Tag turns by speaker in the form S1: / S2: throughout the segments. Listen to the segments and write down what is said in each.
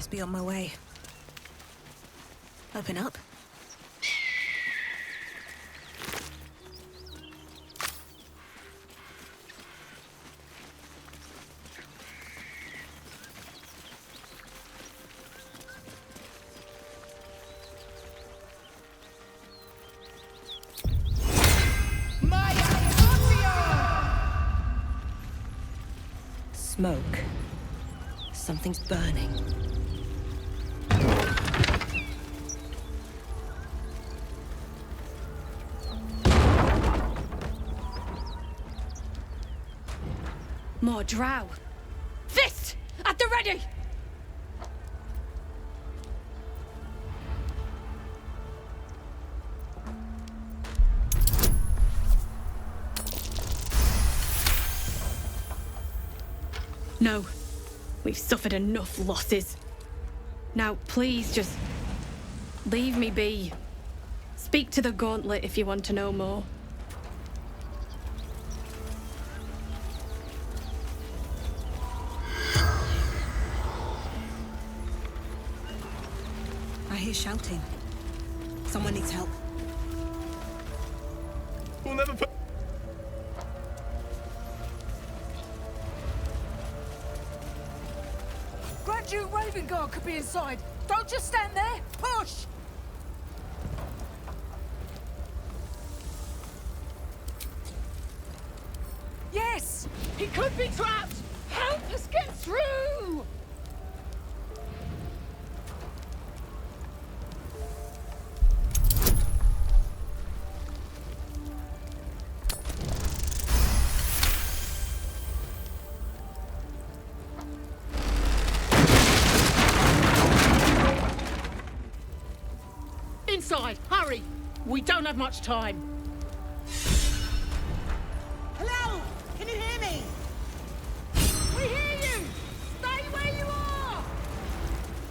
S1: Must be on my way. Open up. Smoke. Something's burning. More Drow. Fist! At the ready! No. We've suffered enough losses. Now, please, just leave me be. Speak to the Gauntlet if you want to know more. I hear shouting. Someone needs help.
S2: We'll never put...
S3: Duke Ravengard could be inside. Don't just stand there. Push! Yes! He could be trapped! Help us get through! Inside! Hurry! We don't have much time.
S4: Hello! Can you hear me?
S3: We hear you! Stay where you are!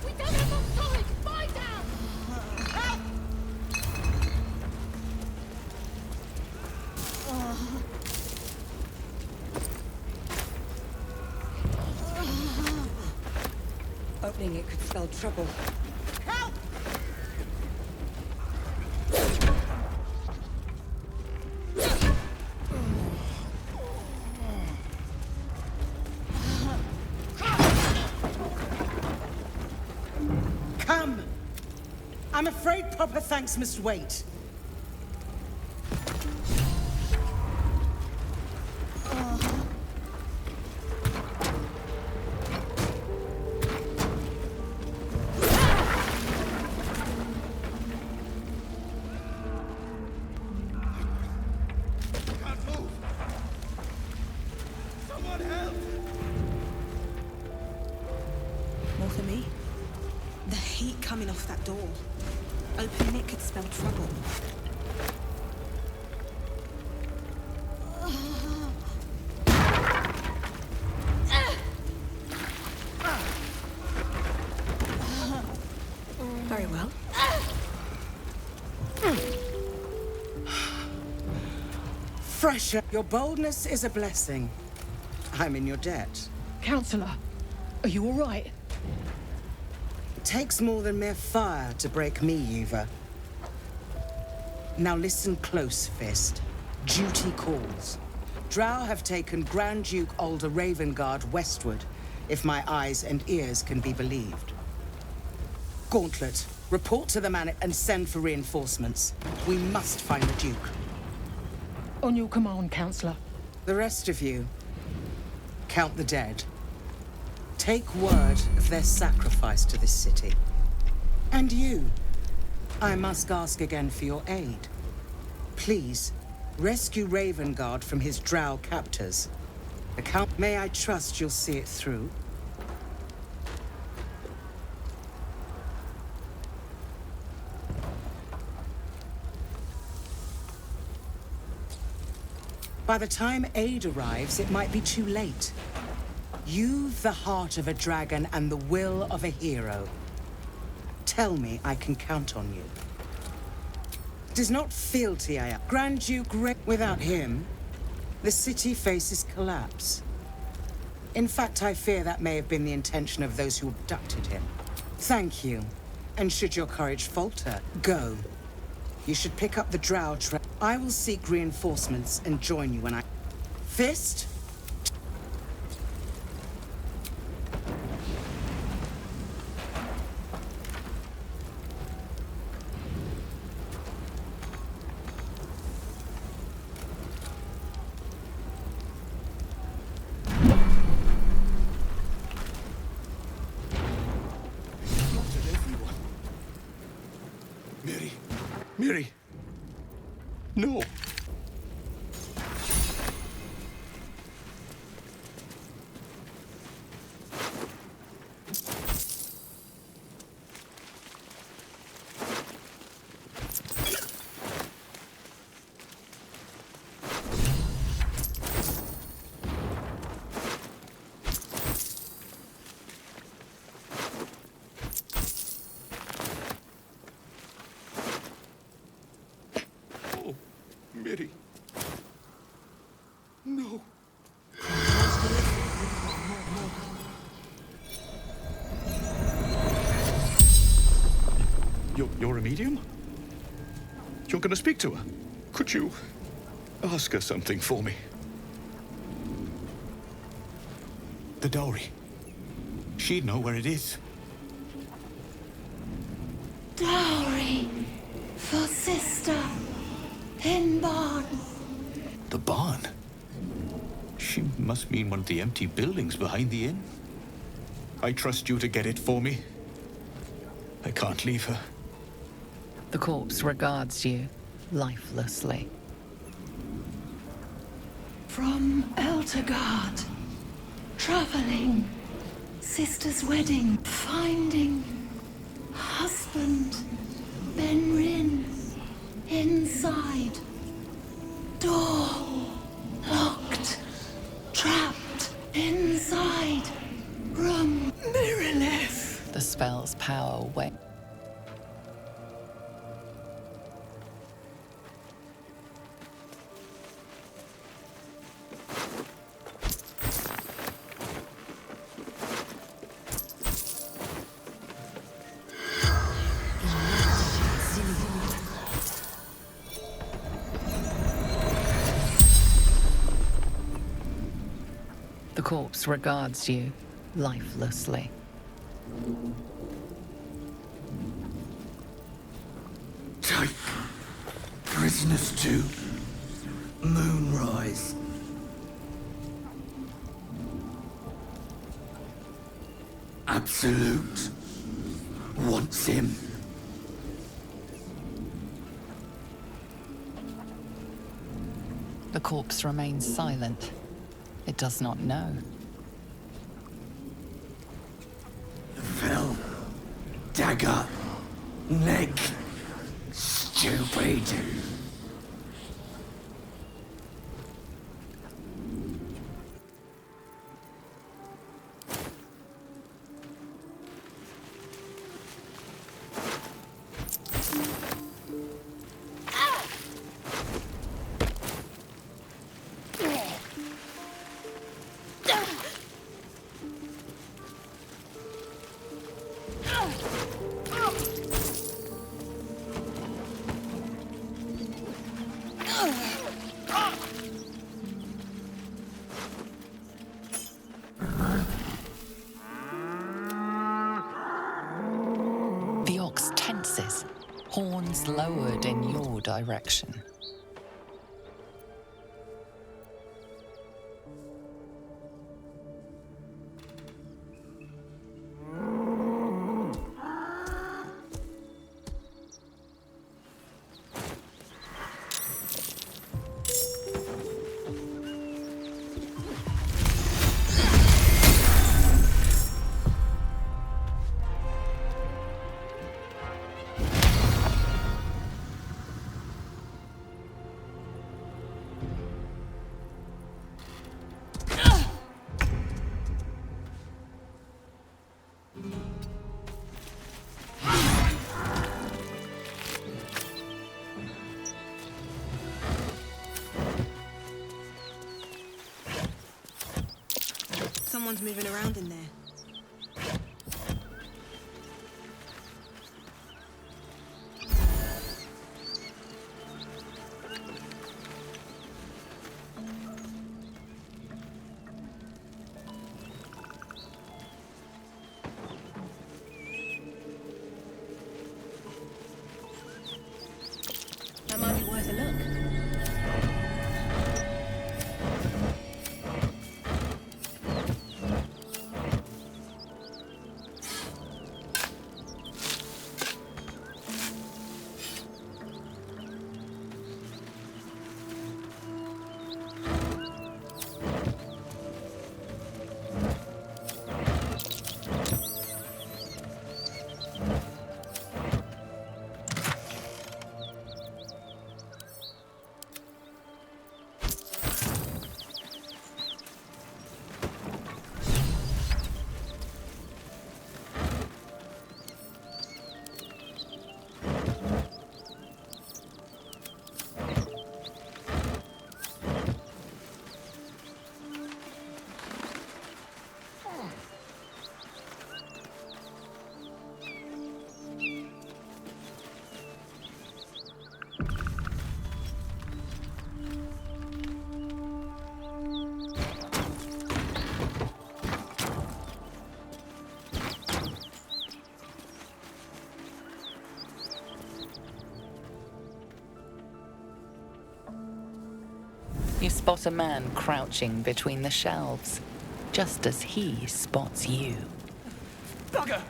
S3: We don't have much time! Fight out!
S4: Help!
S1: Opening it could spell trouble.
S4: Help! Come! I'm afraid proper thanks must wait.
S1: More for me? The heat coming off that door. Opening it could spell trouble. Very well.
S4: Fresher, your boldness is a blessing. I'm in your debt.
S3: Counselor, are you all right?
S4: It takes more than mere fire to break me, Yuva. Now listen close, Fist. Duty calls. Drow have taken Grand Duke Alder Ravengard westward, if my eyes and ears can be believed. Gauntlet, report to the man and send for reinforcements. We must find the Duke.
S3: On your command, Counselor.
S4: The rest of you, count the dead. Take word of their sacrifice to this city. And you, I must ask again for your aid. Please, rescue Ravengard from his Drow captors. May I trust you'll see it through? By the time aid arrives, it might be too late. You've the heart of a dragon and the will of a hero. Tell me I can count on you. It is not fealty I am. Grand Duke without him, the city faces collapse. In fact, I fear that may have been the intention of those who abducted him. Thank you. And should your courage falter, go. You should pick up the Drow trail. I will seek reinforcements and join you when I... Fist?
S2: Miri! No! Miri. No. You're a medium? You're gonna speak to her? Could you ask her something for me?
S5: The dowry. She'd know where it is.
S6: Dowry for sister in barn.
S5: The barn? She must mean one of the empty buildings behind the inn. I trust you to get it for me. I can't leave her.
S7: The corpse regards you lifelessly.
S6: From Eltergard, traveling, sister's wedding, finding husband, Benrin, inside, door locked, trapped inside, room, mirrorless.
S7: The spell's power wanes. The corpse regards you lifelessly.
S8: Take prisoners to Moonrise. Absolute wants him.
S7: The corpse remains silent. It does not know.
S8: Fell. Dagger. Neck. Stupid.
S7: The ox tenses, horns lowered in your direction.
S9: Someone's moving around in there.
S7: You spot a man crouching between the shelves, just as he spots you.
S9: Bugger!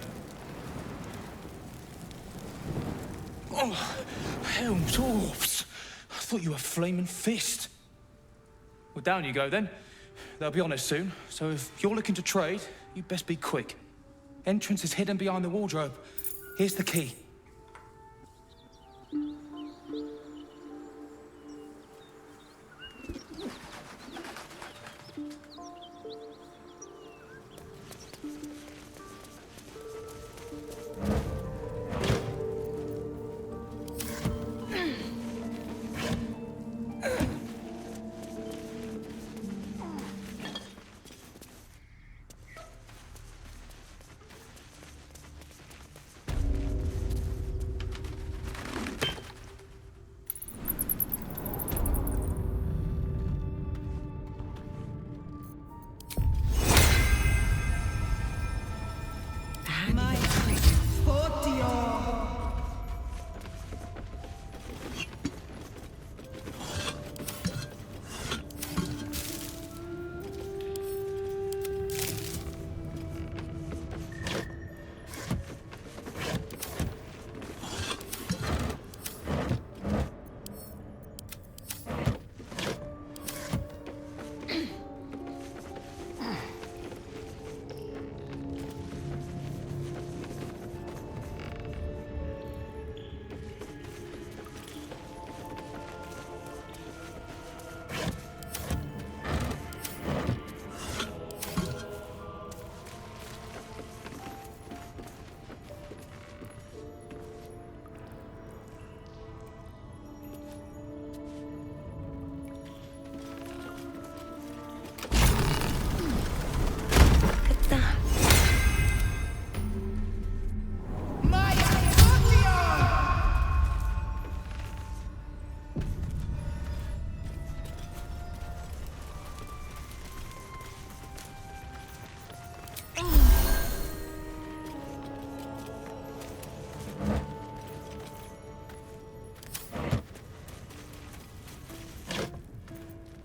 S9: Oh, hell's dwarfs! I thought you were Flaming Fist. Well, down you go then. They'll be on us soon, so if you're looking to trade, you best be quick. Entrance is hidden behind the wardrobe. Here's the key.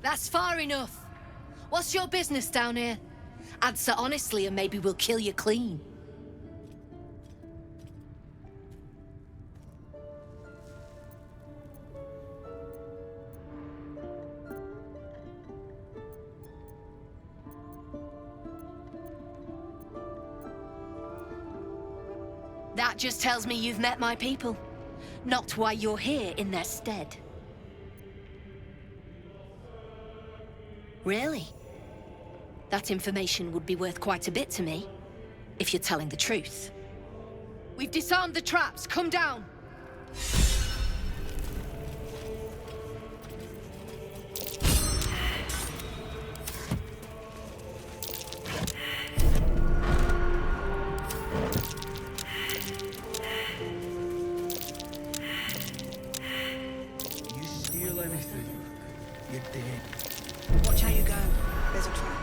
S3: That's far enough. What's your business down here? Answer honestly and maybe we'll kill you clean. That just tells me you've met my people. Not why you're here in their stead. Really? That information would be worth quite a bit to me, if you're telling the truth. We've disarmed the traps. Come down.
S9: You steal anything, you're dead.
S4: Watch how you go. There's a trap.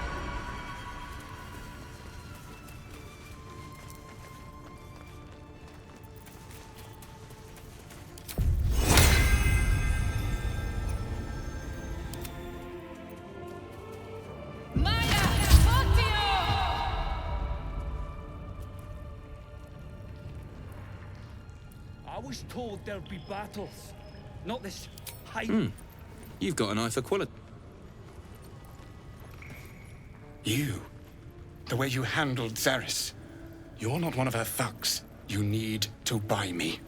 S9: I was told there'd be battles, not this hype.
S10: You've got an eye for quality.
S11: You. The way you handled Zaris. You're not one of her thugs. You need to buy me.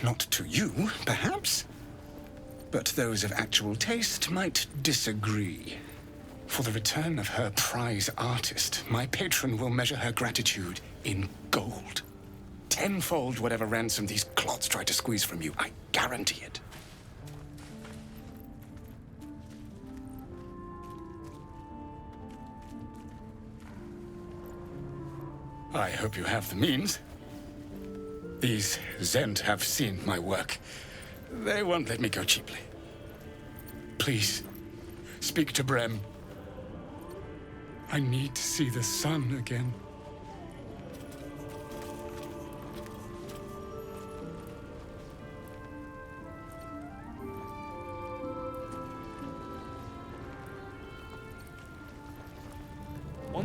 S11: Not to you, perhaps. But those of actual taste might disagree. For the return of her prize artist, my patron will measure her gratitude in gold. Tenfold whatever ransom these clods try to squeeze from you. I guarantee it. I hope you have the means. These Zend have seen my work. They won't let me go cheaply. Please, speak to Brem. I need to see the sun again.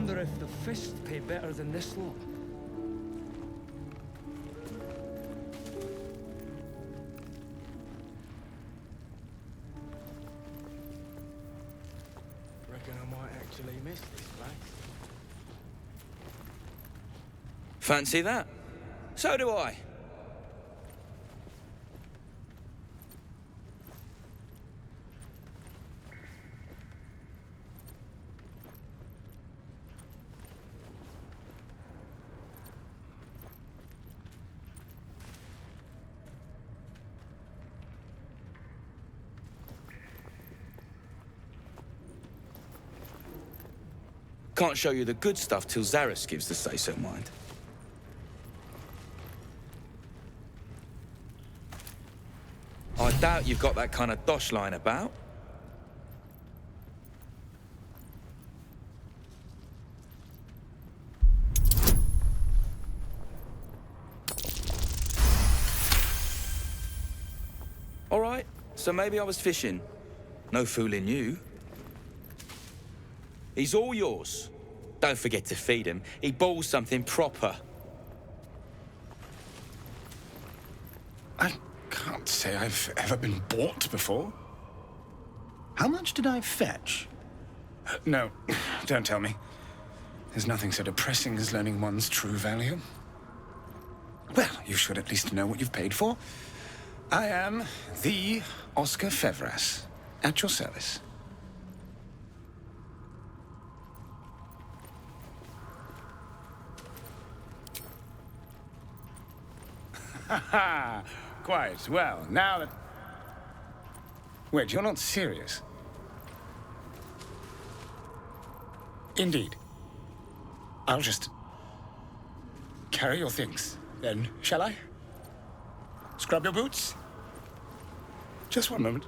S12: wonder if the Fist pay better than this lot. Reckon I might actually miss this place.
S13: Fancy that? So do I. Can't show you the good stuff till Zarus gives the say-so, mind. I doubt you've got that kind of dosh line about. All right, so maybe I was fishing. No fooling you. He's all yours. Don't forget to feed him. He balls something proper.
S11: I can't say I've ever been bought before. How much did I fetch? No, don't tell me. There's nothing so depressing as learning one's true value. Well, you should at least know what you've paid for. I am the Oscar Fevras, at your service. Ha! Quite. Well, now that... Wait, you're not serious? Indeed. I'll just... carry your things, then, shall I? Scrub your boots? Just one moment.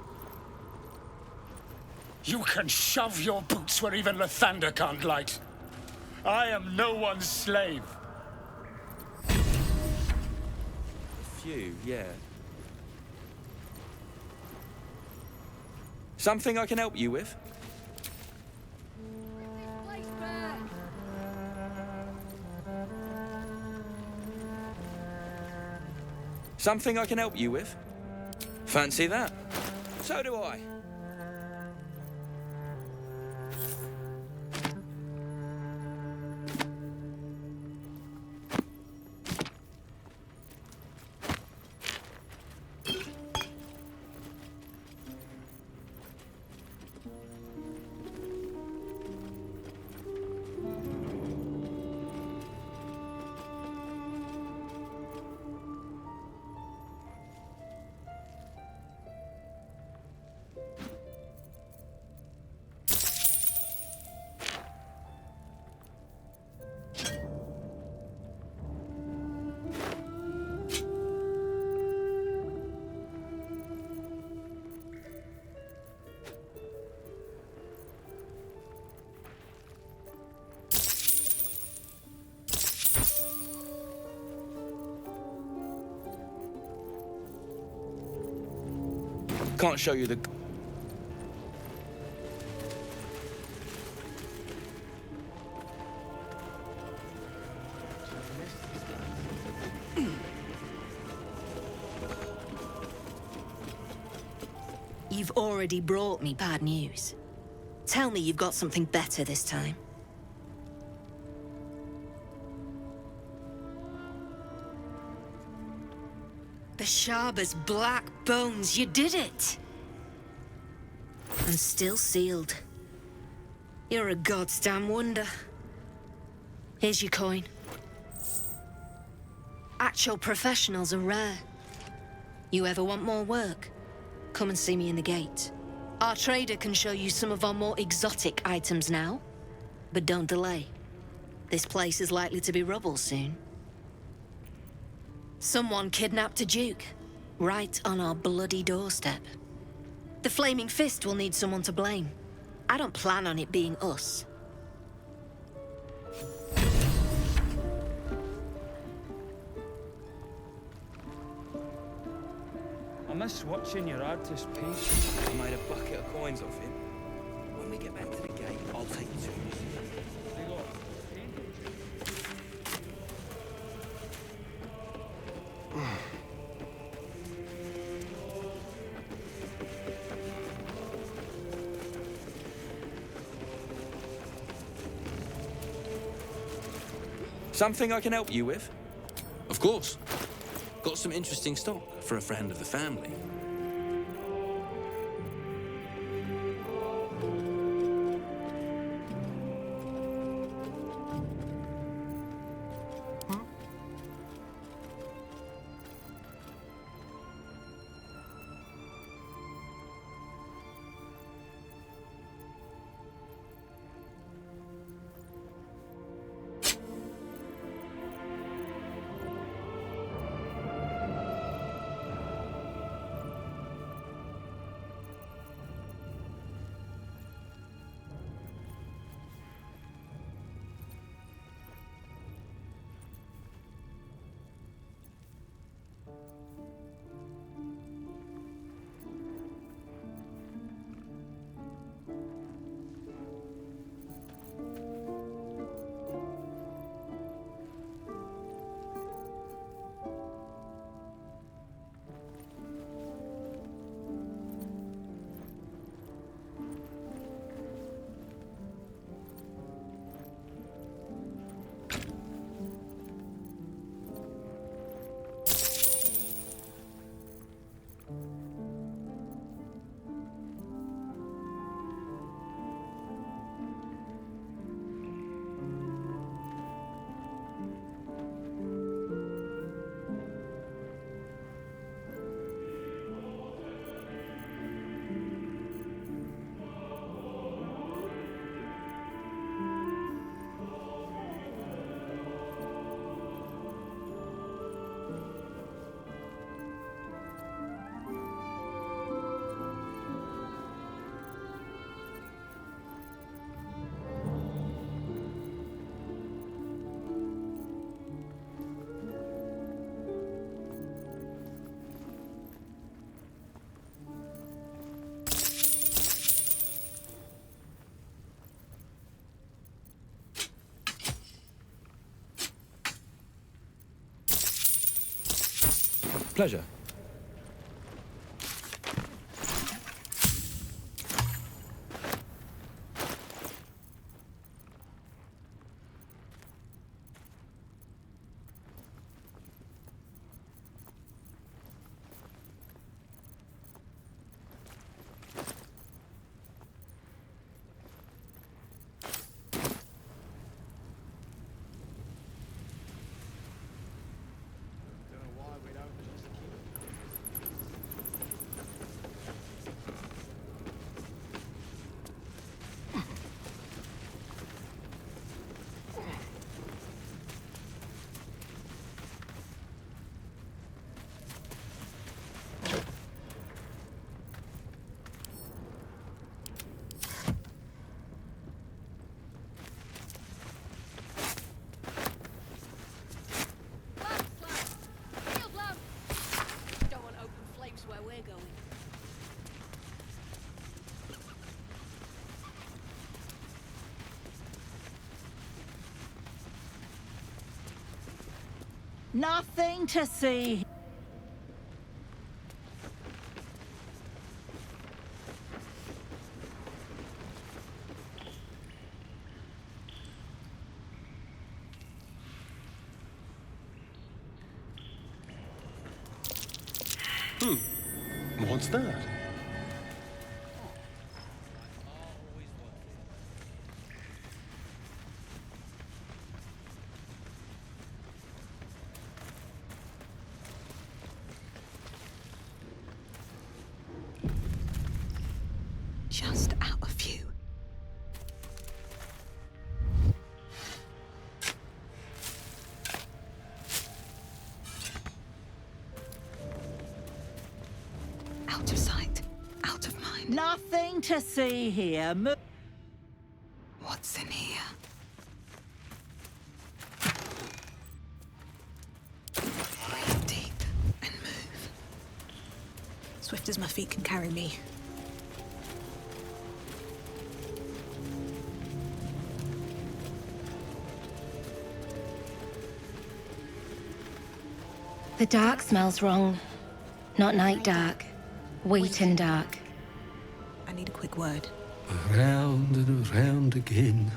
S11: You can shove your boots where even Lathander can't light. I am no one's slave.
S13: Yeah. Something I can help you with? Something I can help you with? Fancy that? So do I. Can't show you the...
S3: You've already brought me bad news. Tell me you've got something better this time. Bashaba's black bones, you did it! And still sealed. You're a goddamn wonder. Here's your coin. Actual professionals are rare. You ever want more work? Come and see me in the gate. Our trader can show you some of our more exotic items now. But don't delay. This place is likely to be rubble soon. Someone kidnapped a duke, right on our bloody doorstep. The Flaming Fist will need someone to blame. I don't plan on it being us.
S12: I miss watching your artist piece.
S13: I made a bucket of coins off him. When we get back to the gate, I'll take you to him.
S12: They got
S13: Something I can help you with?
S10: Of course. Got some interesting stock for a friend of the family.
S13: Pleasure.
S14: Nothing to see.
S2: What's that?
S14: Just out of view. Out of sight, out of mind. Nothing to see here. What's in here? Breathe deep and move. Swift as my feet can carry me.
S15: The dark smells wrong. Not night dark. Wheaten dark.
S14: I need a quick word.
S8: Around and around again.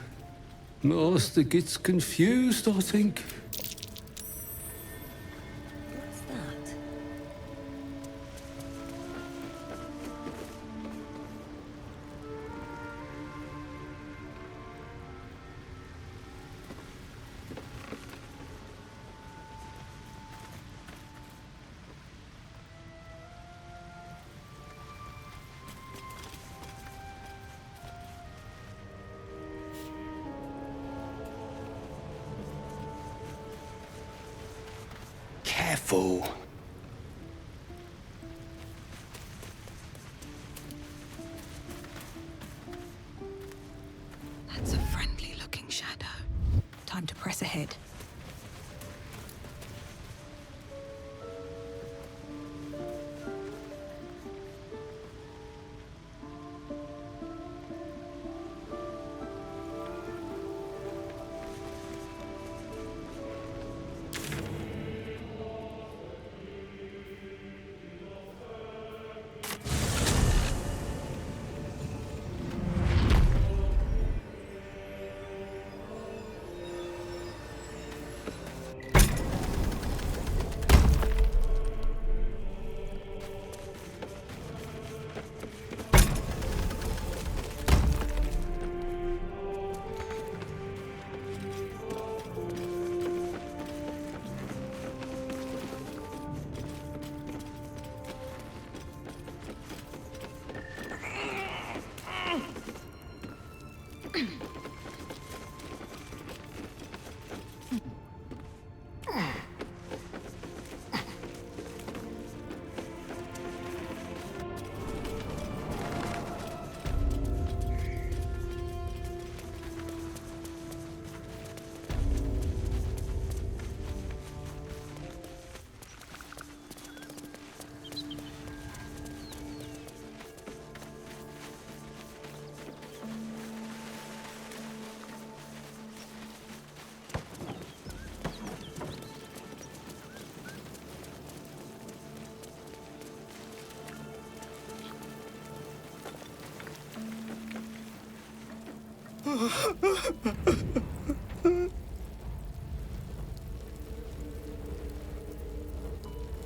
S16: Master gets confused, I think.
S3: What's that?
S11: Careful.
S14: That's a friendly-looking shadow. Time to press ahead.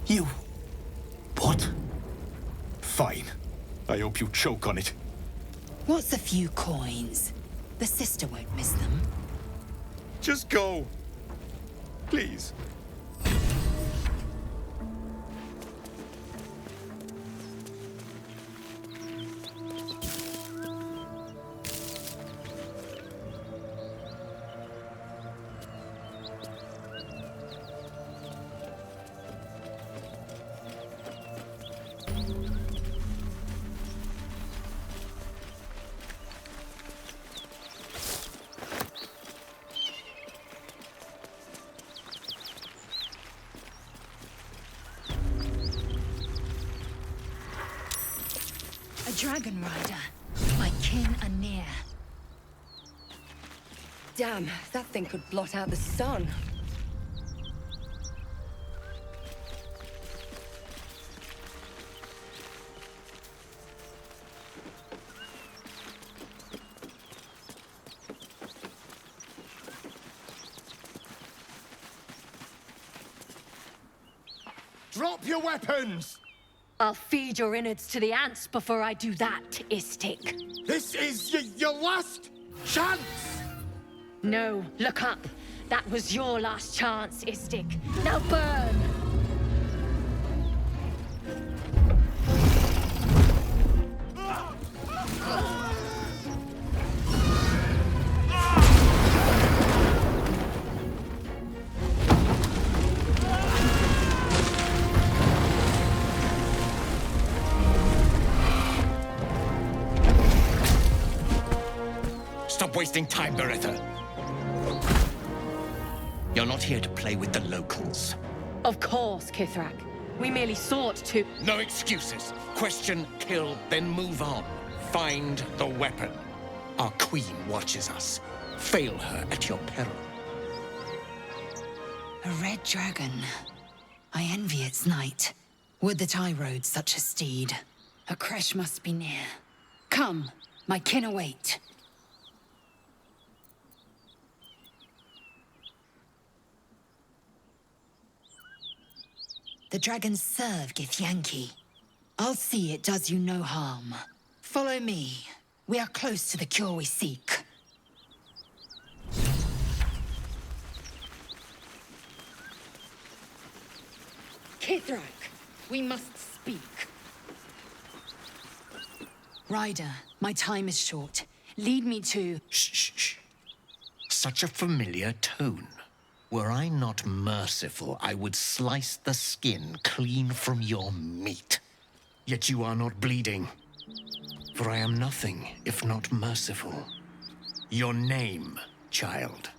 S5: You... What? Fine. I hope you choke on it.
S17: What's a few coins? The sister won't miss them.
S2: Just go. Please.
S17: A dragon rider. My kin are near.
S18: Damn, that thing could blot out the sun.
S19: Drop your weapons!
S18: I'll feed your innards to the ants before I do that, Istik.
S19: This is your last chance!
S18: No, look up. That was your last chance, Istik. Now burn!
S8: Stop wasting time, Beretta. You're not here to play with the locals.
S18: Of course, Kithrak. We merely sought to...
S8: No excuses. Question, kill, then move on. Find the weapon. Our queen watches us. Fail her at your peril.
S17: A red dragon. I envy its knight. Would that I rode such a steed. A crash must be near. Come, my kin await. The dragons serve Githyanki. I'll see it does you no harm. Follow me. We are close to the cure we seek.
S18: Kithrak, we must speak.
S17: Ryder, my time is short. Lead me to...
S8: Shh. Such a familiar tone. Were I not merciful, I would slice the skin clean from your meat. Yet you are not bleeding. For I am nothing if not merciful. Your name, child.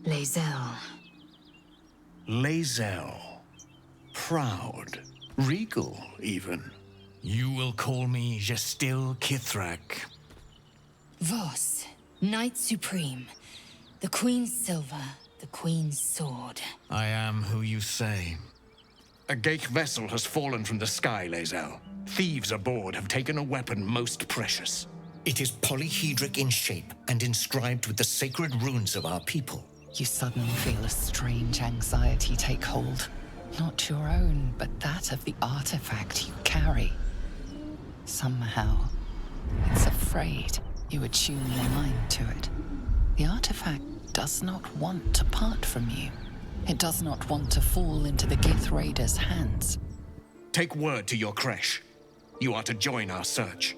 S17: Lae'zel.
S8: Lae'zel. Proud. Regal, even. You will call me Gestil Kithrak.
S17: Vos, Knight Supreme. The Queen's silver, the Queen's sword.
S8: I am who you say. A Geich vessel has fallen from the sky, Lae'zel. Thieves aboard have taken a weapon most precious. It is polyhedric in shape and inscribed with the sacred runes of our people.
S7: You suddenly feel a strange anxiety take hold. Not your own, but that of the artifact you carry. Somehow, it's afraid you attune your mind to it. The artifact does not want to part from you. It does not want to fall into the Gith Raiders' hands.
S8: Take word to your creche. You are to join our search.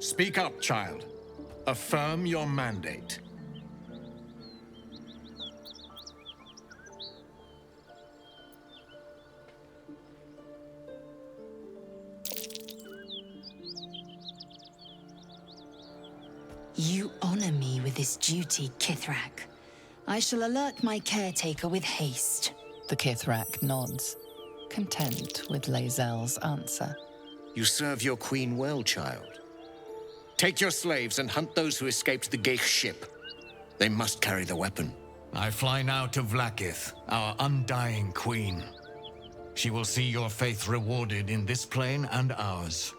S8: Speak up, child. Affirm your mandate.
S17: You honor me with this duty, Kithrak. I shall alert my caretaker with haste.
S7: The Kithrak nods, content with Lae'zel's answer.
S8: You serve your queen well, child. Take your slaves and hunt those who escaped the Geich ship. They must carry the weapon. I fly now to Vlaakith, our undying queen. She will see your faith rewarded in this plane and ours.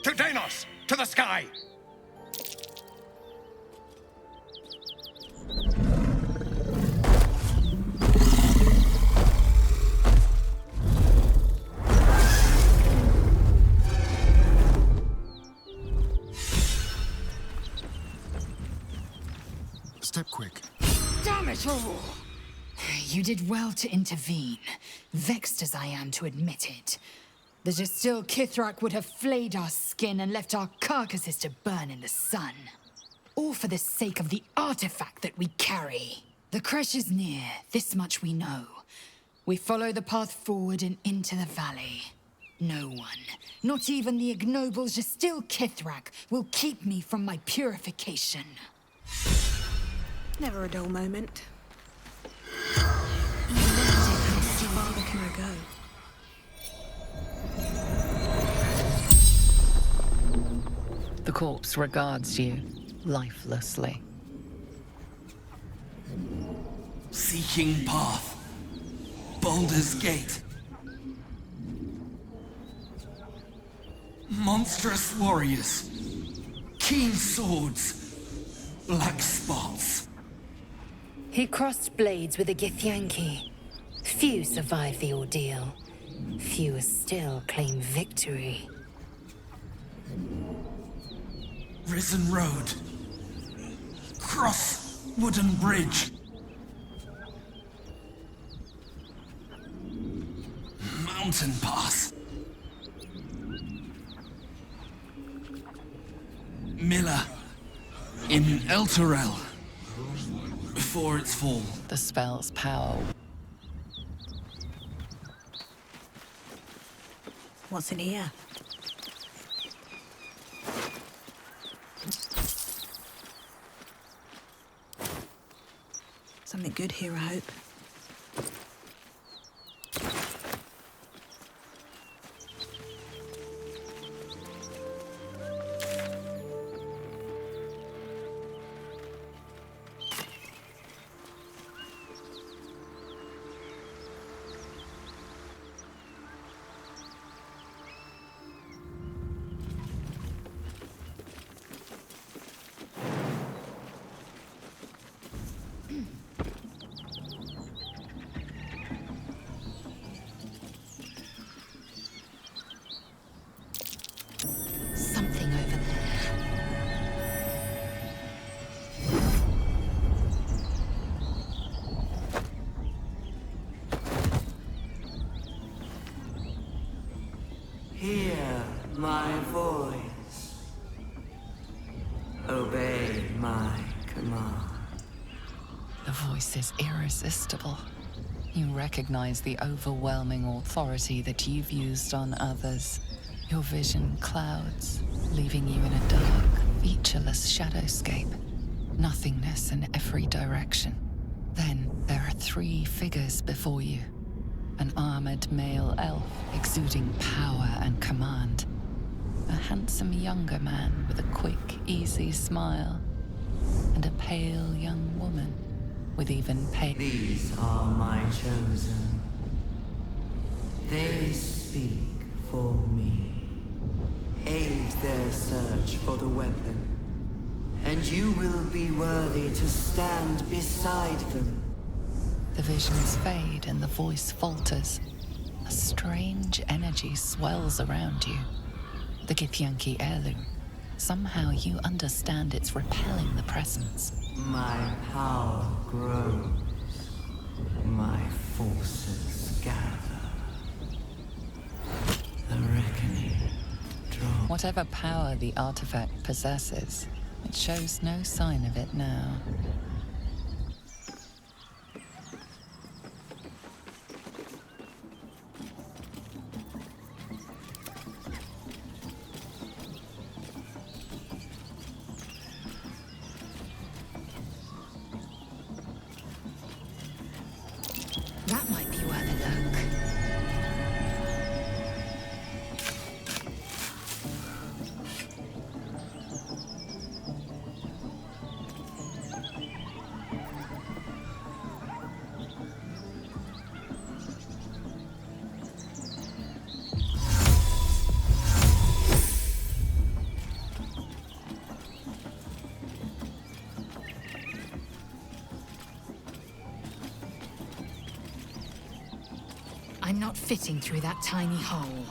S8: To Danos! To the sky!
S19: Step quick.
S17: Damn it all! You did well to intervene, vexed as I am to admit it. The Gestil Kithrak would have flayed our skin and left our carcasses to burn in the sun. All for the sake of the artifact that we carry. The creche is near, this much we know. We follow the path forward and into the valley. No one, not even the ignoble Gestil Kithrak, will keep me from my purification.
S14: Never a dull moment. How far can I go?
S7: The corpse regards you lifelessly.
S20: Seeking path. Baldur's Gate. Monstrous warriors. Keen swords. Black spots.
S3: He crossed blades with a Githyanki. Few survive the ordeal. Fewer still claim victory.
S20: Risen Road. Cross wooden bridge. Mountain pass. Miller. In Elturel. Before its fall.
S7: The spell's power.
S14: What's in here? Something good here, I hope.
S7: The voice is irresistible. You recognize the overwhelming authority that you've used on others. Your vision clouds, leaving you in a dark, featureless shadowscape. Nothingness in every direction. Then there are 3 figures before you. An armored male elf exuding power and command. A handsome younger man with a quick, easy smile. And a pale young woman with even pale...
S21: These are my chosen. They speak for me. Aid their search for the weapon. And you will be worthy to stand beside them.
S7: The visions fade and the voice falters. A strange energy swells around you. The Githyanki heirloom. Somehow you understand it's repelling the presence.
S21: My power grows. My forces gather. The reckoning draws.
S7: Whatever power the artifact possesses, it shows no sign of it now.
S17: That might be worth a look. I'm not fitting through that tiny hole.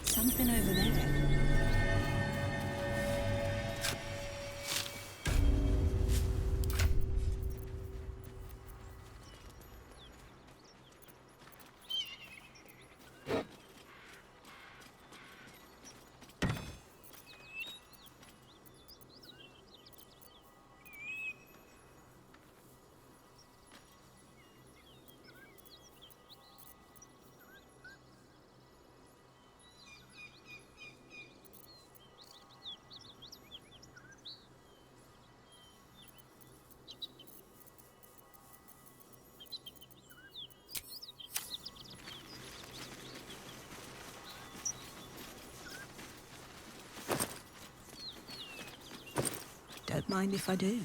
S6: Something over there. Don't mind if I do.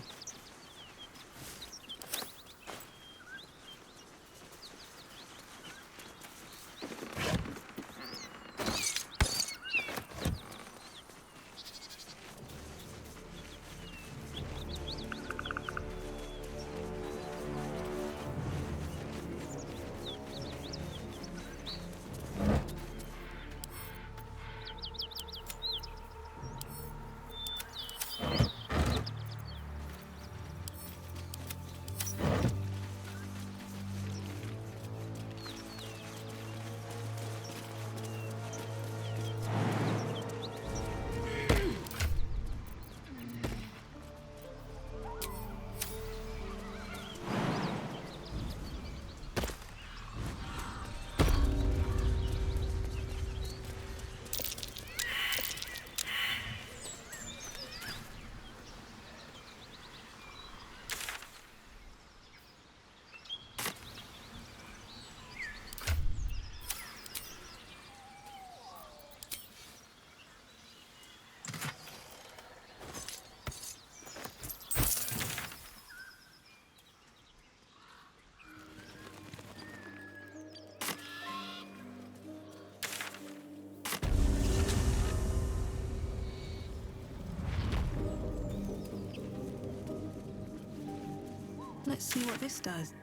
S14: Let's see what this does.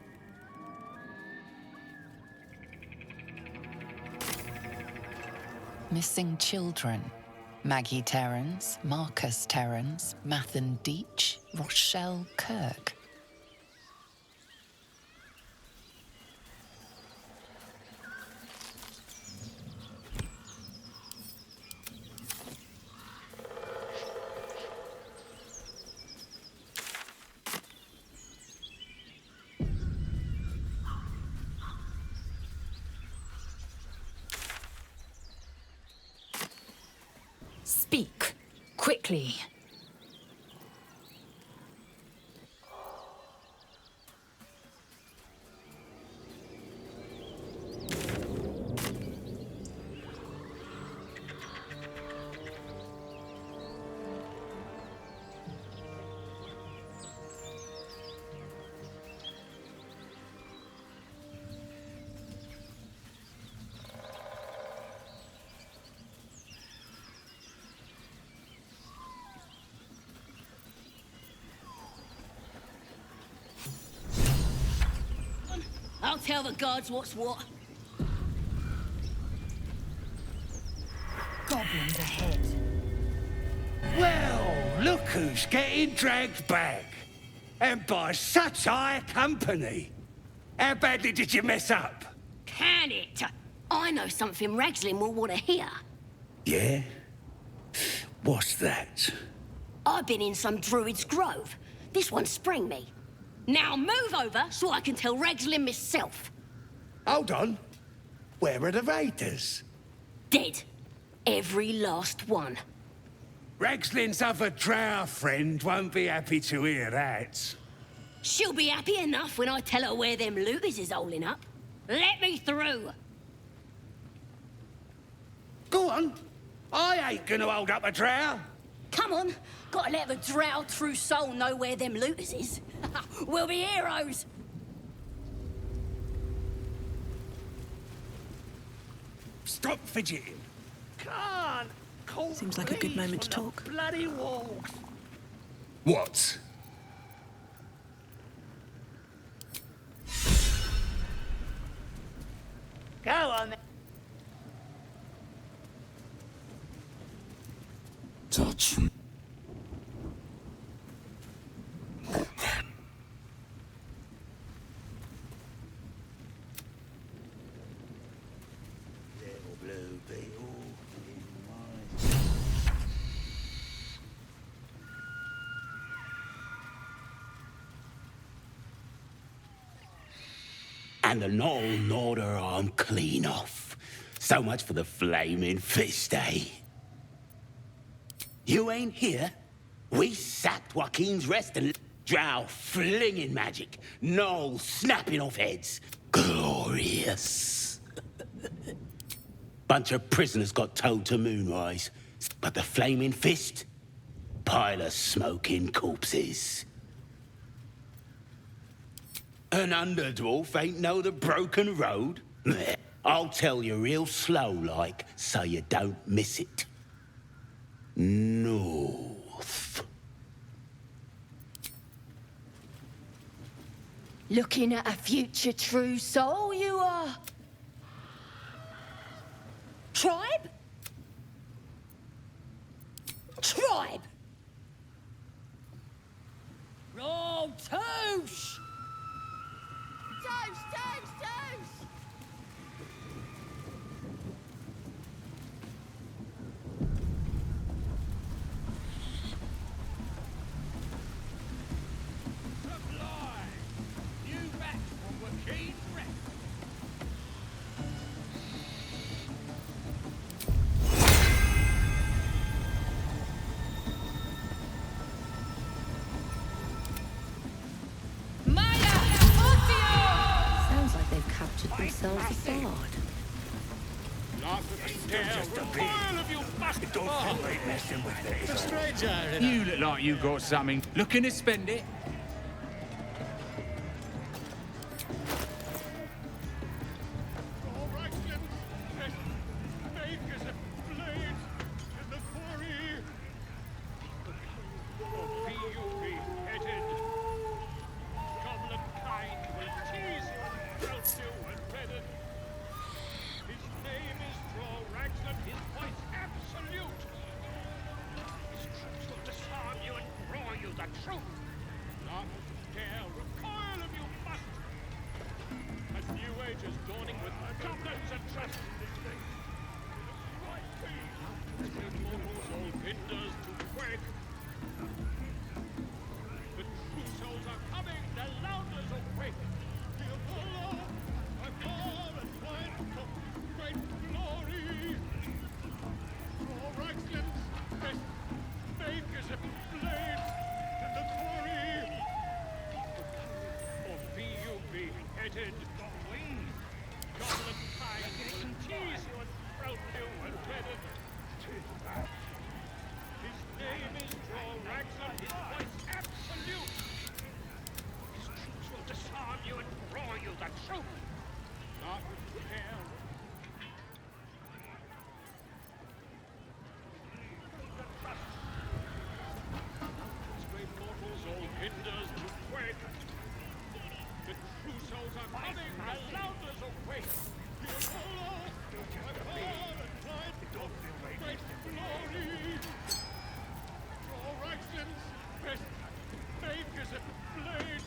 S7: Missing children. Maggie Terrans, Marcus Terrans, Mathan Deach, Rochelle Kirk.
S17: Speak, quickly.
S1: I'll tell the gods what's what.
S17: Goblins ahead.
S19: Well, look who's getting dragged back. And by such high company. How badly did you mess up?
S1: Can it? I know something Ragslin will want to hear.
S19: Yeah? What's that?
S1: I've been in some druid's grove. This one sprang me. Now move over so I can tell Ragslin myself.
S19: Hold on. Where are the raiders?
S1: Dead. Every last one.
S19: Ragslin's other drow friend won't be happy to hear that.
S1: She'll be happy enough when I tell her where them looters is holding up. Let me through.
S19: Go on. I ain't gonna hold up a drow.
S1: Come on. Gotta let the drow true soul know where them looters is. We'll be heroes.
S19: Stop fidgeting. Can't.
S14: Seems like a good moment to talk.
S19: Bloody walks. What?
S1: Go on then.
S19: Touch.
S22: And the Knoll gnawed her arm clean off. So much for the flaming fist, eh? You ain't here? We sacked Joaquin's Rest and Drow flinging magic. Knoll snapping off heads. Glorious. Bunch of prisoners got towed to Moonrise. But the flaming fist? Pile of smoking corpses. An underdwarf ain't know the broken road? I'll tell you real slow like, so you don't miss it. North.
S1: Looking at a future true soul, you are. Tribe? Tribe! Roll touche! Touche, touche, touche!
S3: Sounds like they've captured themselves a bard.
S23: You look like you got something. Looking to spend it?
S4: age is dawning with goblins and trust. Great mortals, all hinders to quake. The true souls are coming, the louders awake. Hear the Lord, a God and light of great glory. Draw Raglan's best make as a blade in the quarry. Or be you beheaded, wings. Goblin kind will tease you and throat you and dreaded. His name is Draw Raglan, his voice absolute. His troops will disarm you and draw you the truth. Not hell. Great mortals, all hinders to quake. The true souls are coming, the louders awake. Hear the Lord, a God and light of great glory. Draw Raglan's best make as a blade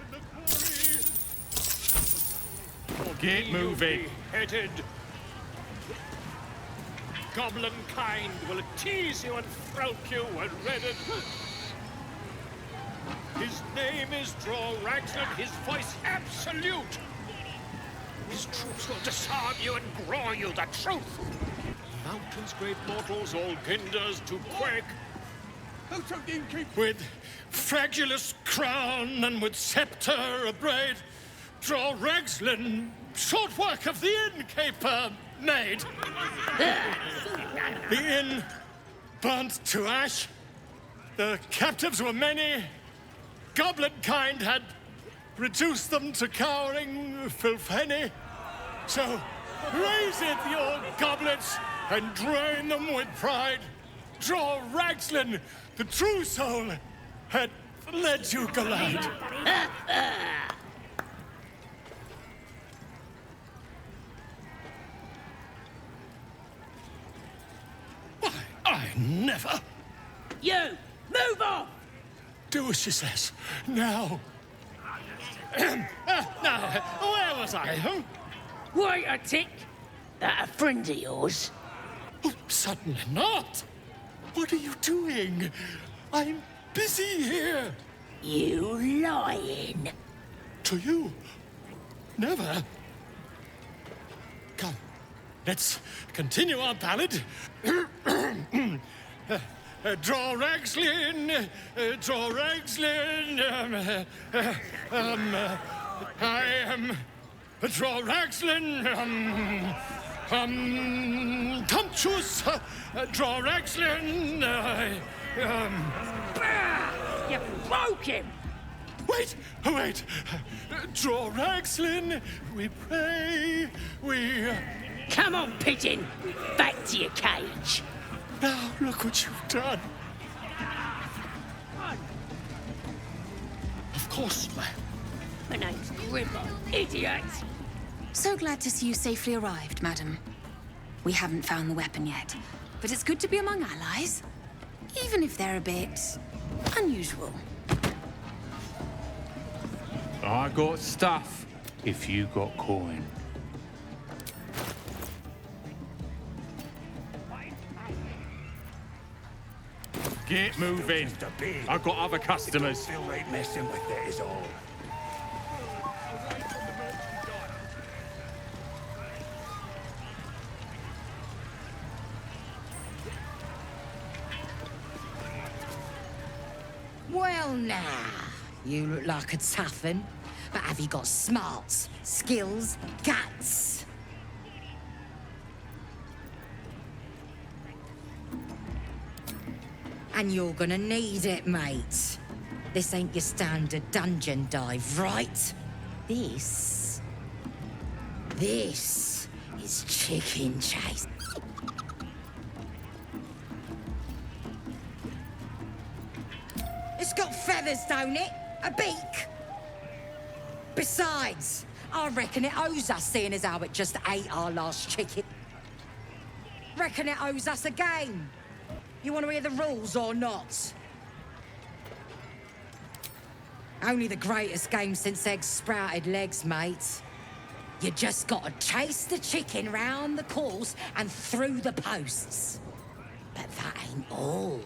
S4: in the quarry.
S23: Get moving.
S4: Headed. Goblin kind will tease you and throat you and redden. His name is Draw Raglan, his voice absolute. His troops will disarm you and grow you the truth. Mountains, great mortals, all hinders to quake. With fragulous crown and with scepter abraid, Draw Raglan, short work of the innkeeper made. The inn burnt to ash. The captives were many. Goblin kind had reduced them to cowering filthenny. So raise it, your goblets, and drain them with pride. Draw Raglan, the true soul, had led you glide. I never.
S22: You! Move on!
S4: Do as she says. Now. Now, where was I? Huh?
S22: Wait a tick. That a friend of yours?
S4: Oh, certainly not. What are you doing? I'm busy here.
S22: You lying.
S4: To you? Never. Come, let's continue our ballad. Draw Raglan, Draw Raglan, I am Draw Raglan, Tumptuous, Draw Raglan,
S22: You broke him!
S4: Wait, wait, Draw Raglan, we pray, we...
S22: Come on, pigeon! Back to your cage!
S4: Now, look what you've done. Of course, ma'am.
S22: My name's Grimmer, idiot!
S3: So glad to see you safely arrived, madam. We haven't found the weapon yet, but it's good to be among allies, even if they're a bit unusual.
S23: I got stuff if you got coin. Get moving. I've got other customers.
S19: Feel right messing with it is all.
S18: Well now, you look like a tough un, but have you got smarts, skills, guts? And you're gonna need it, mate. This ain't your standard dungeon dive, right? This is chicken chase. It's got feathers, don't it? A beak. Besides, I reckon it owes us, seeing as how it just ate our last chicken. Reckon it owes us a game. You want to hear the rules or not? Only the greatest game since eggs sprouted legs, mate. You just gotta chase the chicken round the course and through the posts. But that ain't all.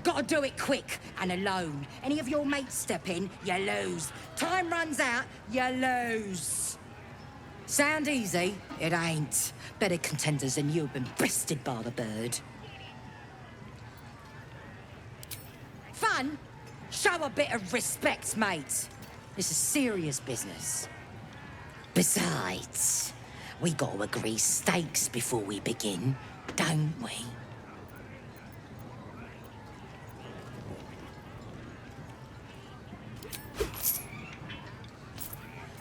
S18: Gotta do it quick and alone. Any of your mates step in, you lose. Time runs out, you lose. Sound easy? It ain't. Better contenders than you have been bested by the bird. Fun? Show a bit of respect, mate. This is serious business. Besides, we gotta agree stakes before we begin, don't we?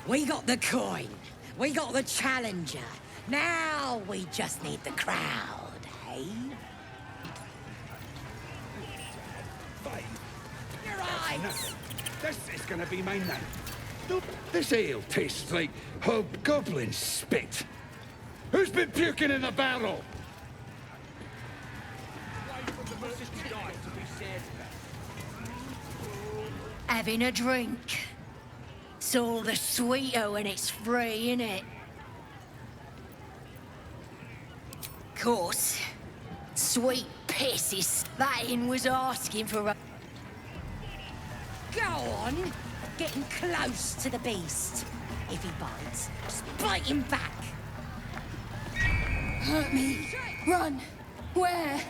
S18: We got the coin. We got the challenger. Now we just need the crowd, eh? Your eyes!
S19: No, this is gonna be my night. Look, this ale tastes like hobgoblin spit. Who's been puking in the barrel?
S1: Having a drink. It's all the sweeter when it's free, innit? Course. Sweet piss, that inn was asking for a...
S18: Go on! Getting close to the beast. If he bites, just bite him back.
S1: Hurt me. Run. Where?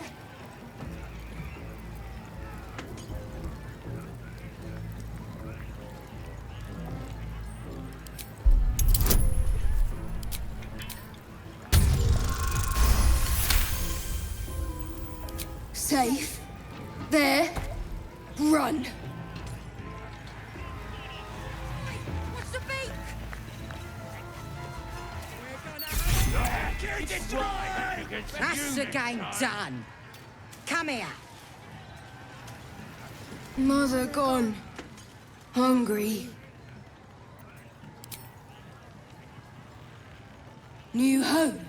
S1: Safe. There. Run.
S18: What's the beak? That's the game done. Come here.
S1: Mother gone. Hungry. New home.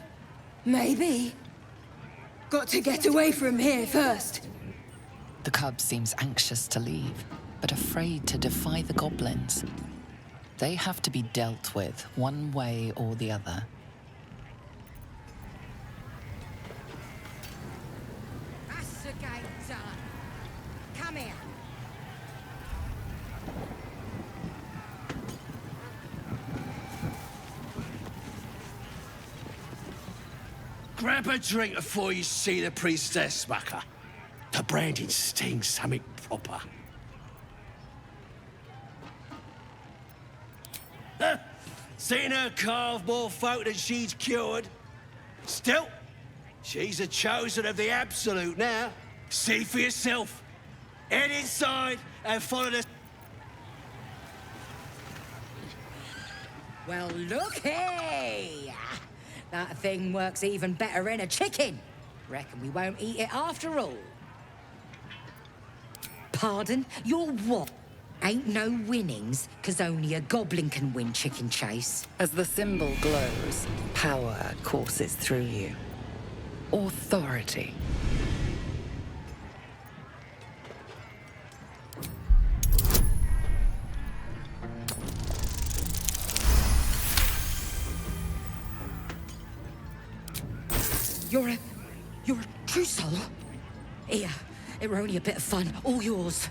S1: Maybe. Got to get away from here first.
S7: The cub seems anxious to leave, but afraid to defy the goblins. They have to be dealt with one way or the other.
S18: That's the game done. Come here.
S22: Grab a drink before you see the priestess, mucker. The branding stings something proper. Seen her carve more folk than she's cured. Still, she's a chosen of the Absolute now. See for yourself. Head inside and follow the...
S18: Well, look here. That thing works even better in a chicken. Reckon we won't eat it after all. Pardon? You're what? Ain't no winnings, 'cause only a goblin can win chicken chase.
S7: As the symbol glows, power courses through you. Authority.
S18: You're a true soul? Here, it were only a bit of fun, all yours.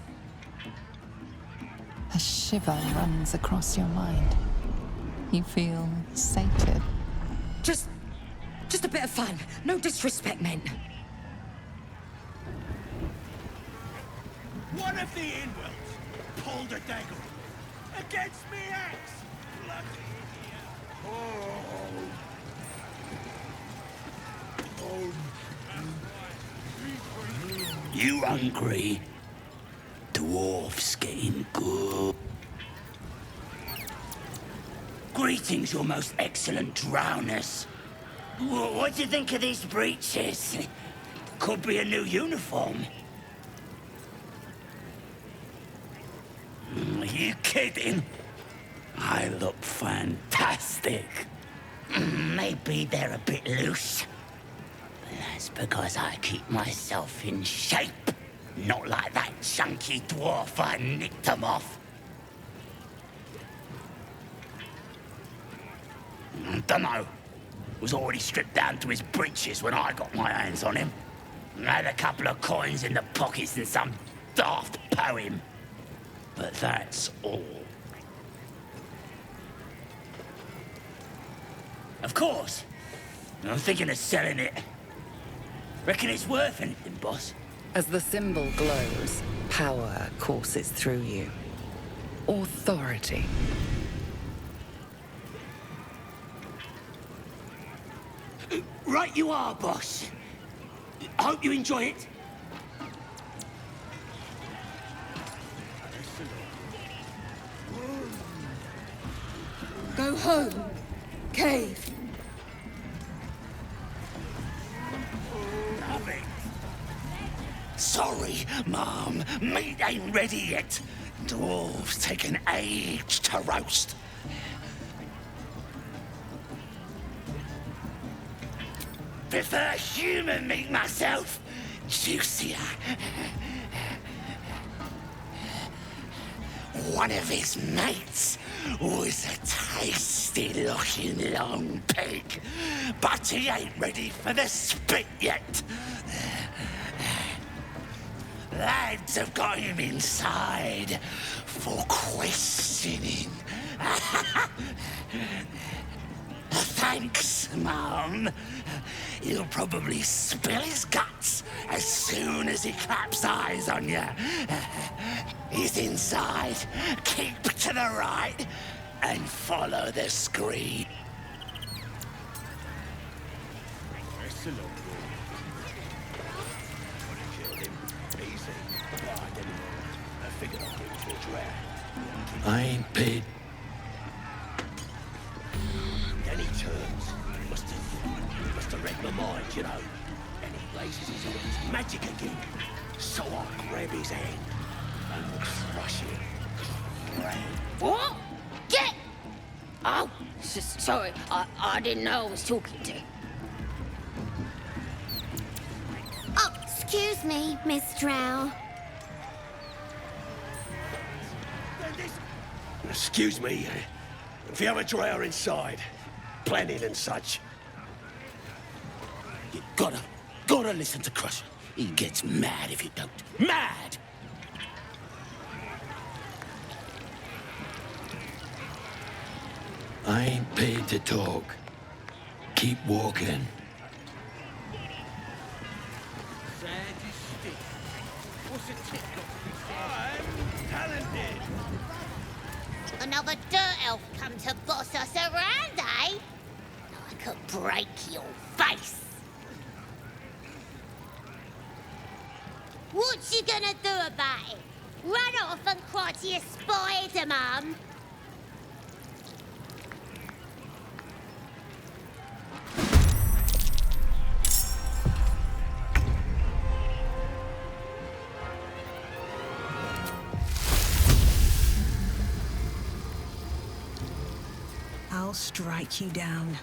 S7: A shiver runs across your mind. You feel sated.
S18: Just a bit of fun. No disrespect meant.
S22: One of the inwells pulled a dagger against me axe. Bloody idiot. You hungry? Dwarf's getting good. Greetings, your most excellent drowners. What do you think of these breeches? Could be a new uniform. Are you kidding? I look fantastic. Maybe they're a bit loose. But that's because I keep myself in shape. Not like that chunky dwarf I nicked them off. Dunno. Was already stripped down to his breeches when I got my hands on him. Had a couple of coins in the pockets and some daft poem. But that's all. Of course. I'm thinking of selling it. Reckon it's worth anything, boss?
S7: As the symbol glows, power courses through you. Authority.
S22: Right you are, boss. I hope you enjoy it.
S9: Go home. Cave.
S22: Sorry, Mom. Meat ain't ready yet. Dwarves take an age to roast. Prefer human meat myself. Juicier. One of his mates was a tasty-looking long pig, but he ain't ready for the spit yet. Lads have got him inside for questioning. Thanks, Mum. He'll probably spill his guts as soon as he claps eyes on you. He's inside. Keep to the right and follow the screen.
S19: I ain't paid.
S22: Then he turns. Must have read my mind, you know. And he raises his arms magic again. So I grab his hand and crush it.
S1: What? Get! Oh, sorry. I didn't know I was talking to.
S10: Oh, excuse me, Miss Drow.
S22: Excuse me. If you have a drow inside, planning and such, you gotta listen to Crusher. He gets mad if you don't. Mad!
S19: I ain't paid to talk. Keep walking.
S10: Another dirt elf come to boss us around, eh? I could break your face. What you gonna do about it? Run off and cry to your spider, Mum?
S14: I'll strike you down.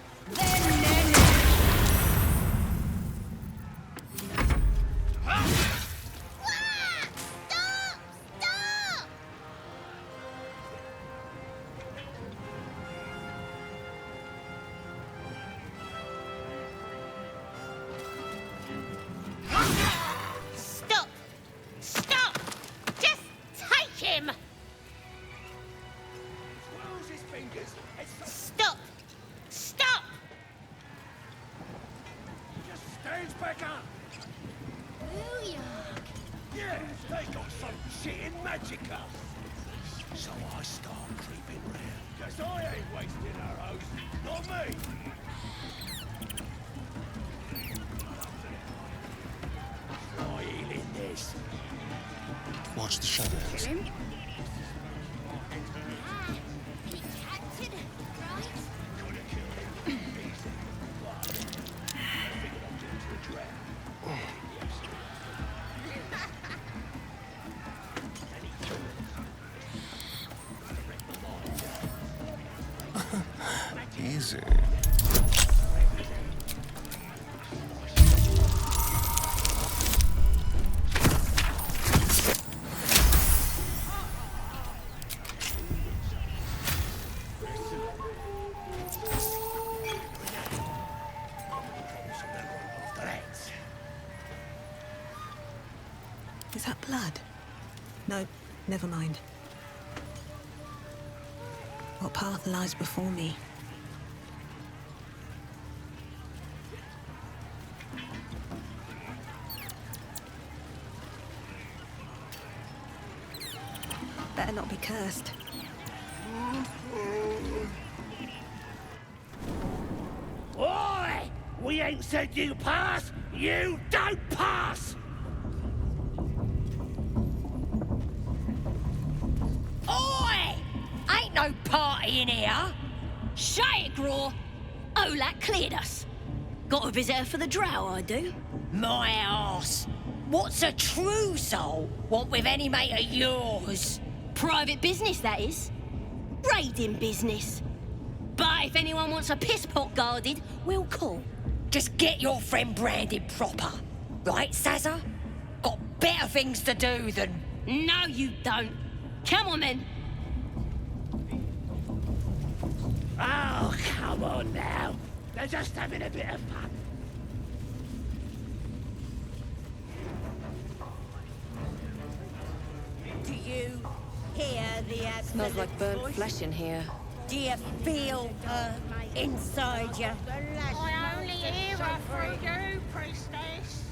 S10: Stop! Stop! Just take him! Stop! Stop!
S22: Just stands back up.
S10: Booyah!
S22: Yeah, they got some shit in magicka. So I start creeping round. Cause I ain't wasting arrows. Not me. Try healing this.
S2: Watch the shadows. Easy.
S14: that blood? No, never mind. What path lies before me? Better not be cursed.
S22: Oi! We ain't said you pass! You don't pass!
S1: Oi! Ain't no party in here. Shut it, Graw. Olak cleared us. Got a visitor for the Drow, I do.
S18: My arse. What's a true soul want with any mate of yours?
S1: Private business, that is. Raiding business. But if anyone wants a piss pot guarded, we'll call.
S18: Just get your friend branded proper. Right, Sazza? Got better things to do than...
S1: No, you don't. Come on, then.
S22: Oh, come on now. They're just having a bit of fun.
S18: Do you hear the absolute
S3: Smells like burnt
S18: voice?
S3: flesh in here.
S18: Do you feel her inside you?
S10: I only hear her through you, priestess.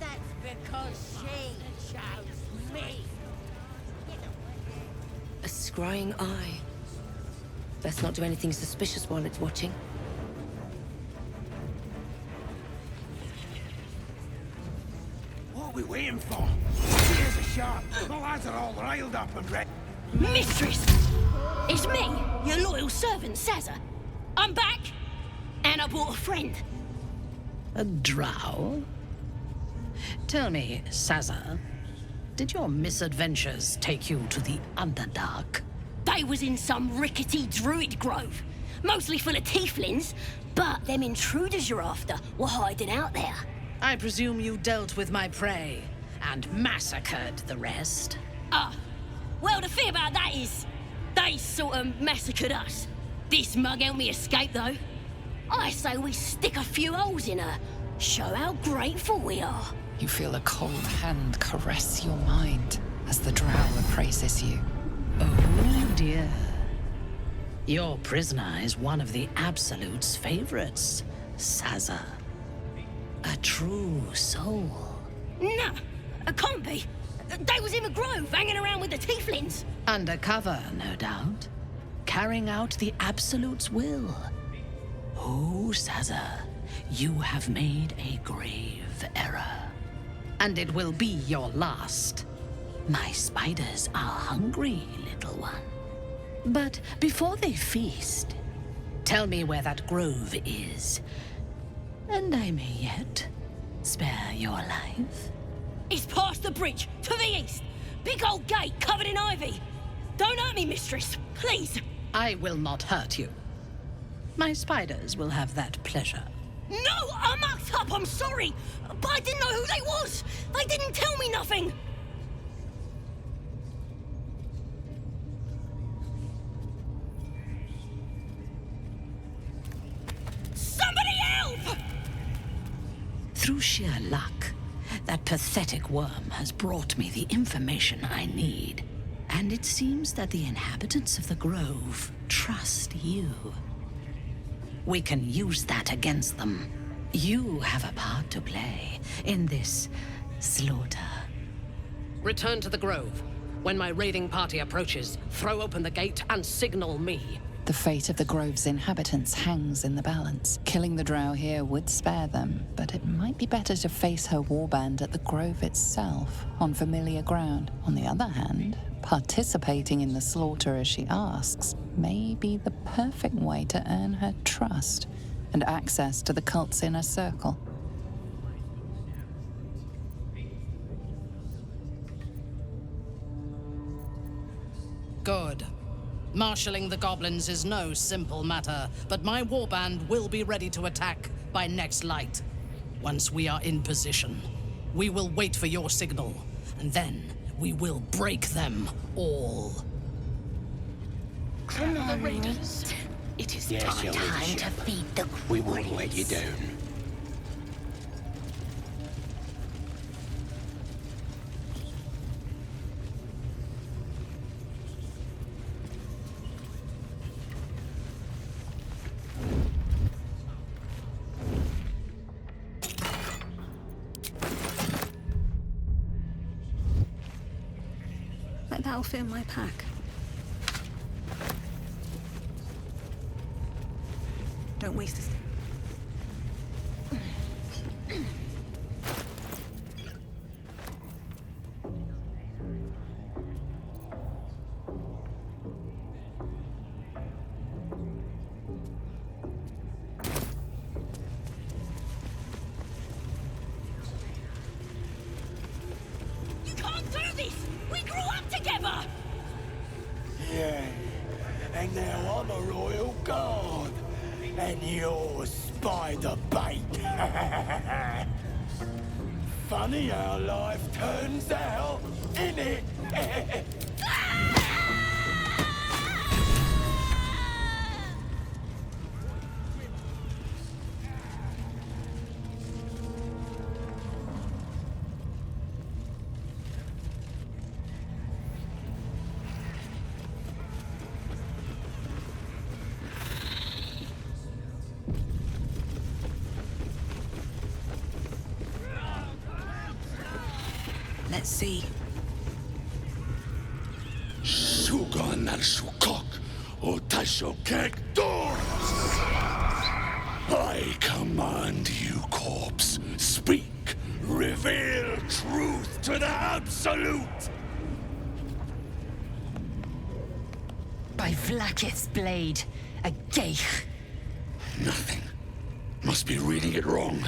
S18: That's because she chose me.
S3: A scrying eye. Best not do anything suspicious while it's watching.
S22: What are we waiting for? Here's a shot. The lads are all riled up and ready.
S1: Mistress! It's me, your loyal servant, Sazza. I'm back, and I brought a friend.
S12: A drow? Tell me, Sazza, did your misadventures take you to the Underdark?
S1: They was in some rickety druid grove, mostly full of tieflings, but them intruders you're after were hiding out there.
S12: I presume you dealt with my prey and massacred the rest?
S1: Well, the thing about that is, they sort of massacred us. This mug helped me escape, though. I say we stick a few holes in her, show how grateful we are.
S7: You feel a cold hand caress your mind as the Drow appraises you.
S12: Oh dear. Your prisoner is one of the Absolute's favorites, Sazza. A true soul.
S1: Nah, it can't be. They was in the grove, hanging around with the tieflings.
S12: Undercover, no doubt. Carrying out the Absolute's will. Oh, Sazza, you have made a grave error. And it will be your last. My spiders are hungry, little one. But before they feast, tell me where that grove is. And I may yet spare your life.
S1: It's past the bridge, to the east. Big old gate covered in ivy. Don't hurt me, mistress, please.
S12: I will not hurt you. My spiders will have that pleasure.
S1: No, I mucked up, I'm sorry. But I didn't know who they was. They didn't tell me nothing. Somebody help!
S12: Through sheer luck, that pathetic worm has brought me the information I need. And it seems that the inhabitants of the Grove trust you. We can use that against them. You have a part to play in this slaughter. Return to the Grove. When my raiding party approaches, throw open the gate and signal me.
S7: The fate of the Grove's inhabitants hangs in the balance. Killing the Drow here would spare them, but it might be better to face her warband at the Grove itself, on familiar ground. On the other hand, participating in the slaughter as she asks may be the perfect way to earn her trust and access to the cult's inner circle.
S12: Good. Marshalling the goblins is no simple matter, but my warband will be ready to attack by next light. Once we are in position, we will wait for your signal, and then we will break them all.
S18: Come on, raiders. It is
S22: Yes, your
S18: time
S22: ladyship.
S18: to feed the
S22: We won't let you down.
S14: That'll fit in my pack. Don't waste this.
S1: You can't do this! We grew up together!
S13: Yeah, and now I'm a royal guard, and you're spider bait. Funny how life turns out, innit?
S14: Let's see.
S13: Sugan al Shukok, o Tashokek Dor! I command you, corpse. Speak. Reveal truth to the Absolute.
S18: By Vlakith's blade, a geich.
S13: Nothing. Must be reading it wrong.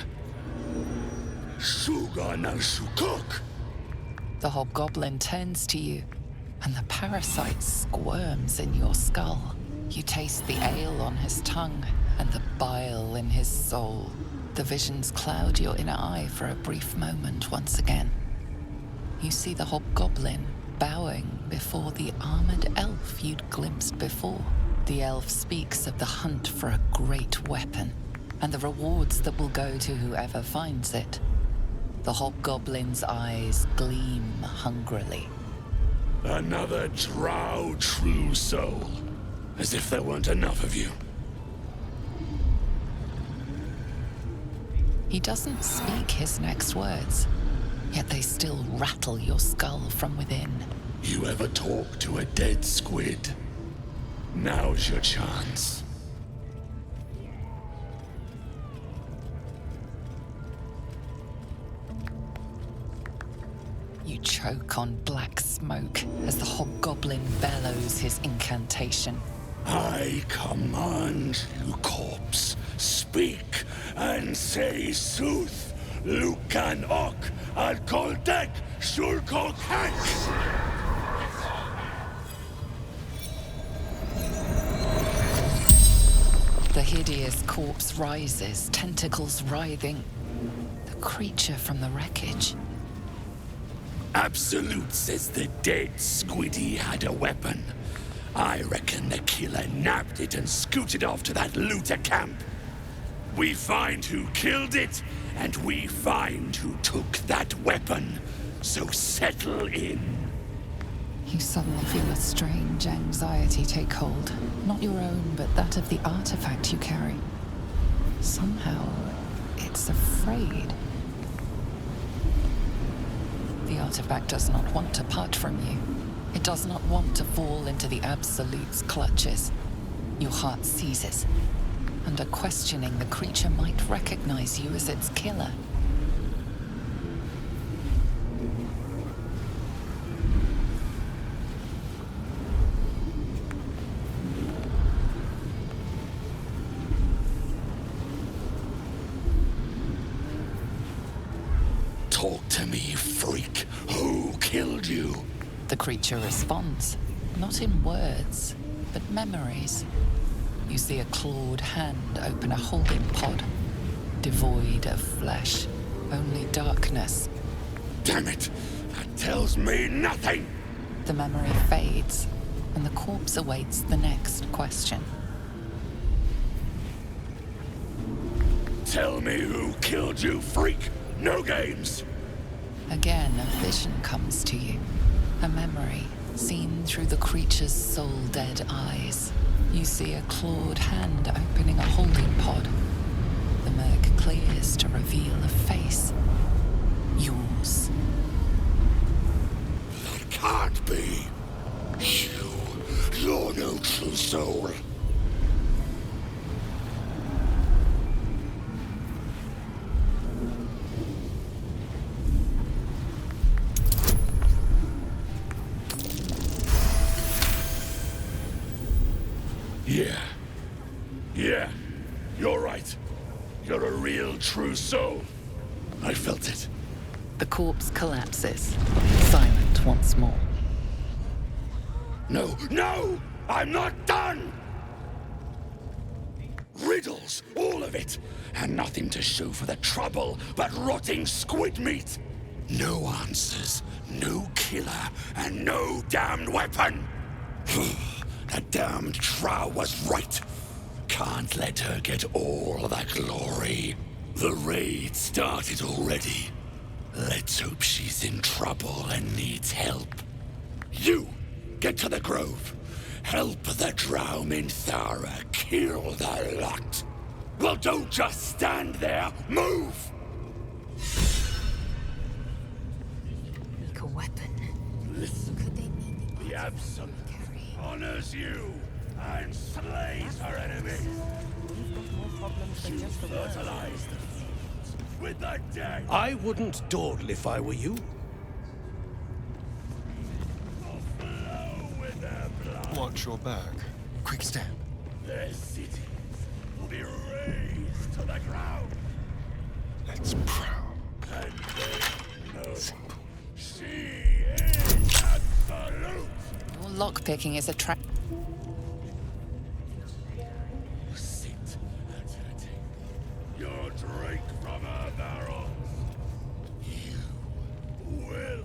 S13: Sugan al Shukok.
S7: The hobgoblin turns to you, and the parasite squirms in your skull. You taste the ale on his tongue and the bile in his soul. The visions cloud your inner eye for a brief moment once again. You see the hobgoblin bowing before the armored elf you'd glimpsed before. The elf speaks of the hunt for a great weapon, and the rewards that will go to whoever finds it. The hobgoblin's eyes gleam hungrily.
S13: Another Drow true soul. As if there weren't enough of you.
S7: He doesn't speak his next words, yet they still rattle your skull from within.
S13: You ever talk to a dead squid? Now's your chance.
S7: You choke on black smoke as the hobgoblin bellows his incantation.
S13: I command you, corpse. Speak and say sooth. Lucan ok al koldek shulkok hek.
S7: The hideous corpse rises, tentacles writhing. The creature from the wreckage.
S13: Absolute says the dead squiddy had a weapon. I reckon the killer nabbed it and scooted off to that looter camp. We find who killed it, and we find who took that weapon. So settle in.
S7: You suddenly feel a strange anxiety take hold. Not your own, but that of the artifact you carry. Somehow, it's afraid. The artifact does not want to part from you. It does not want to fall into the Absolute's clutches. Your heart seizes. Under questioning, the creature might recognize you as its killer.
S13: Talk to me, freak. Who killed you?
S7: The creature responds, not in words, but memories. You see a clawed hand open a holding pod, devoid of flesh, only darkness.
S13: Damn it! That tells me nothing!
S7: The memory fades, and the corpse awaits the next question.
S13: Tell me who killed you, freak! No games!
S7: Again, a vision comes to you. A memory, seen through the creature's soul-dead eyes. You see a clawed hand opening a holding pod. The murk clears to reveal a face. Yours.
S13: That can't be. Yeah, you're right. You're a real, true soul. I felt it.
S7: The corpse collapses, silent once more.
S13: No, no! I'm not done! Riddles, all of it, and nothing to show for the trouble but rotting squid meat. No answers, no killer, and no damned weapon. That damned Drow was right. Can't let her get all the glory. The raid started already. Let's hope she's in trouble and needs help. You, get to the grove. Help the Drow Minthara kill the lot. Well, don't just stand there. Move!
S17: Make a weapon.
S13: Listen. The Absolute honors you and slays her enemies. You fertilize the fields with the dead.
S11: I wouldn't dawdle if I were you.
S15: Watch your back. Quick step.
S13: Their cities will be razed to the ground.
S15: Let's prowl.
S13: And they know she is absolute.
S7: Your lockpicking is a trap.
S13: Sit at her table. Your drink from her barrels. You will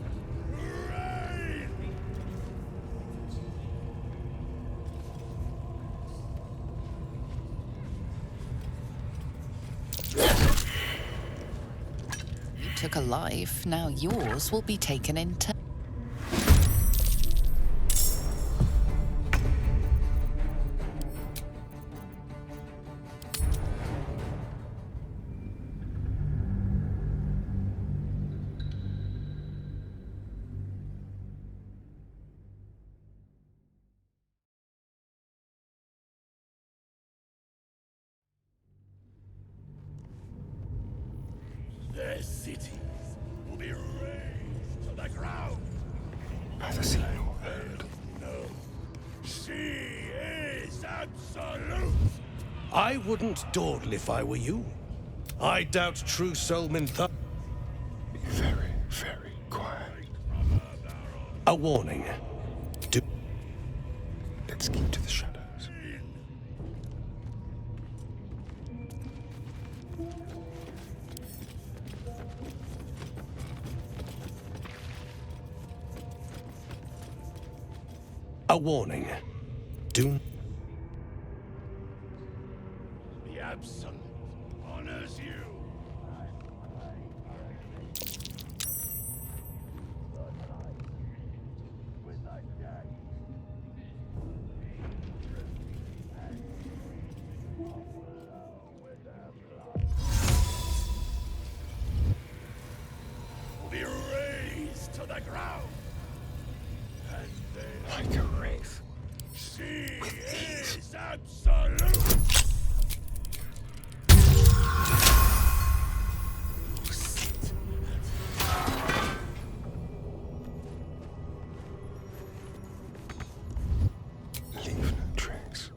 S13: reign.
S7: You took a life, now yours will be taken in turn.
S13: Their cities will be razed to the ground.
S15: Neither seen nor heard.
S13: No, she is absolute.
S11: I wouldn't dawdle if I were you. I doubt true soul Minthara.
S15: Be very, very quiet.
S11: A warning.
S15: Let's keep to the shadows.
S11: A warning. Do.
S13: The Absolute honors you. Will be razed to the ground. And they
S15: Like a wraith.
S13: She is absolute.
S15: Leave no tracks.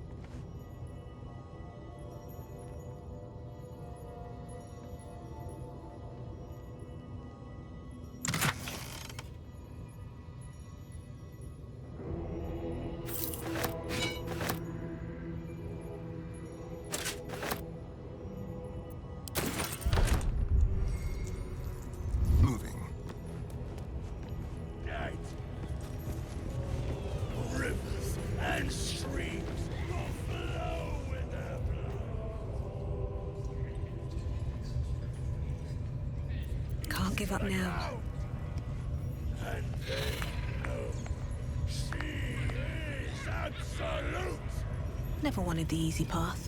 S15: Moving.
S13: Night. Rivers and streams will flow with their blood.
S14: Can't give up now.
S13: And they know she is absolute.
S14: Never wanted the easy path.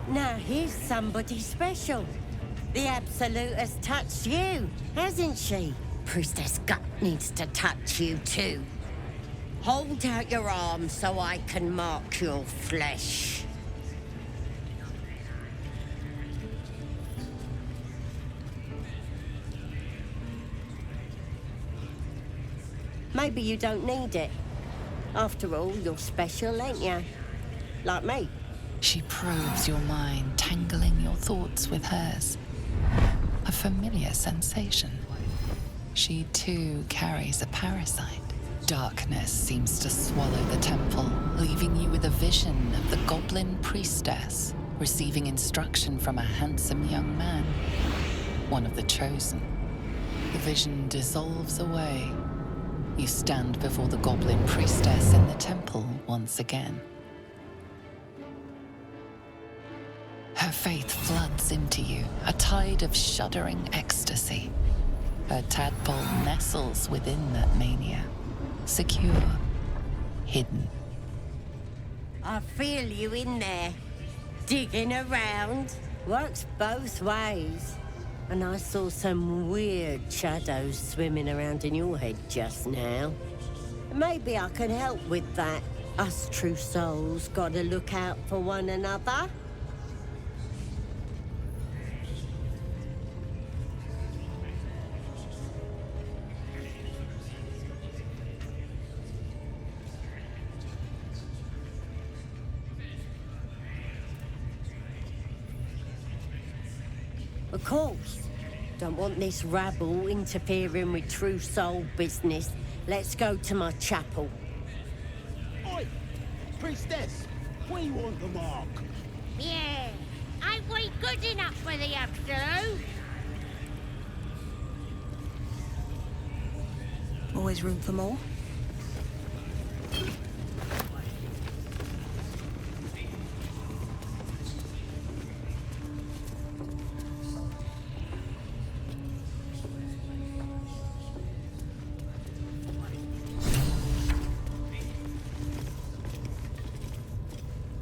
S5: Now here's somebody special. The Absolute has touched you, hasn't she? Priestess Gut needs to touch you too. Hold out your arm so I can mark your flesh. Maybe you don't need it. After all, you're special, ain't you? Like me.
S7: She probes your mind, tangling your thoughts with hers. A familiar sensation. She too carries a parasite. Darkness seems to swallow the temple, leaving you with a vision of the goblin priestess receiving instruction from a handsome young man, one of the chosen. The vision dissolves away. You stand before the goblin priestess in the temple once again. Her faith floods into you, a tide of shuddering ecstasy. Her tadpole nestles within that mania, secure, hidden.
S5: I feel you in there, digging around. Works both ways. And I saw some weird shadows swimming around in your head just now. Maybe I can help with that. Us true souls gotta look out for one another. Of course. Don't want this rabble interfering with true soul business. Let's go to my chapel.
S8: Oi! Priestess, we want the mark.
S10: Yeah, ain't we good enough for the Absolute?
S14: Always room for more?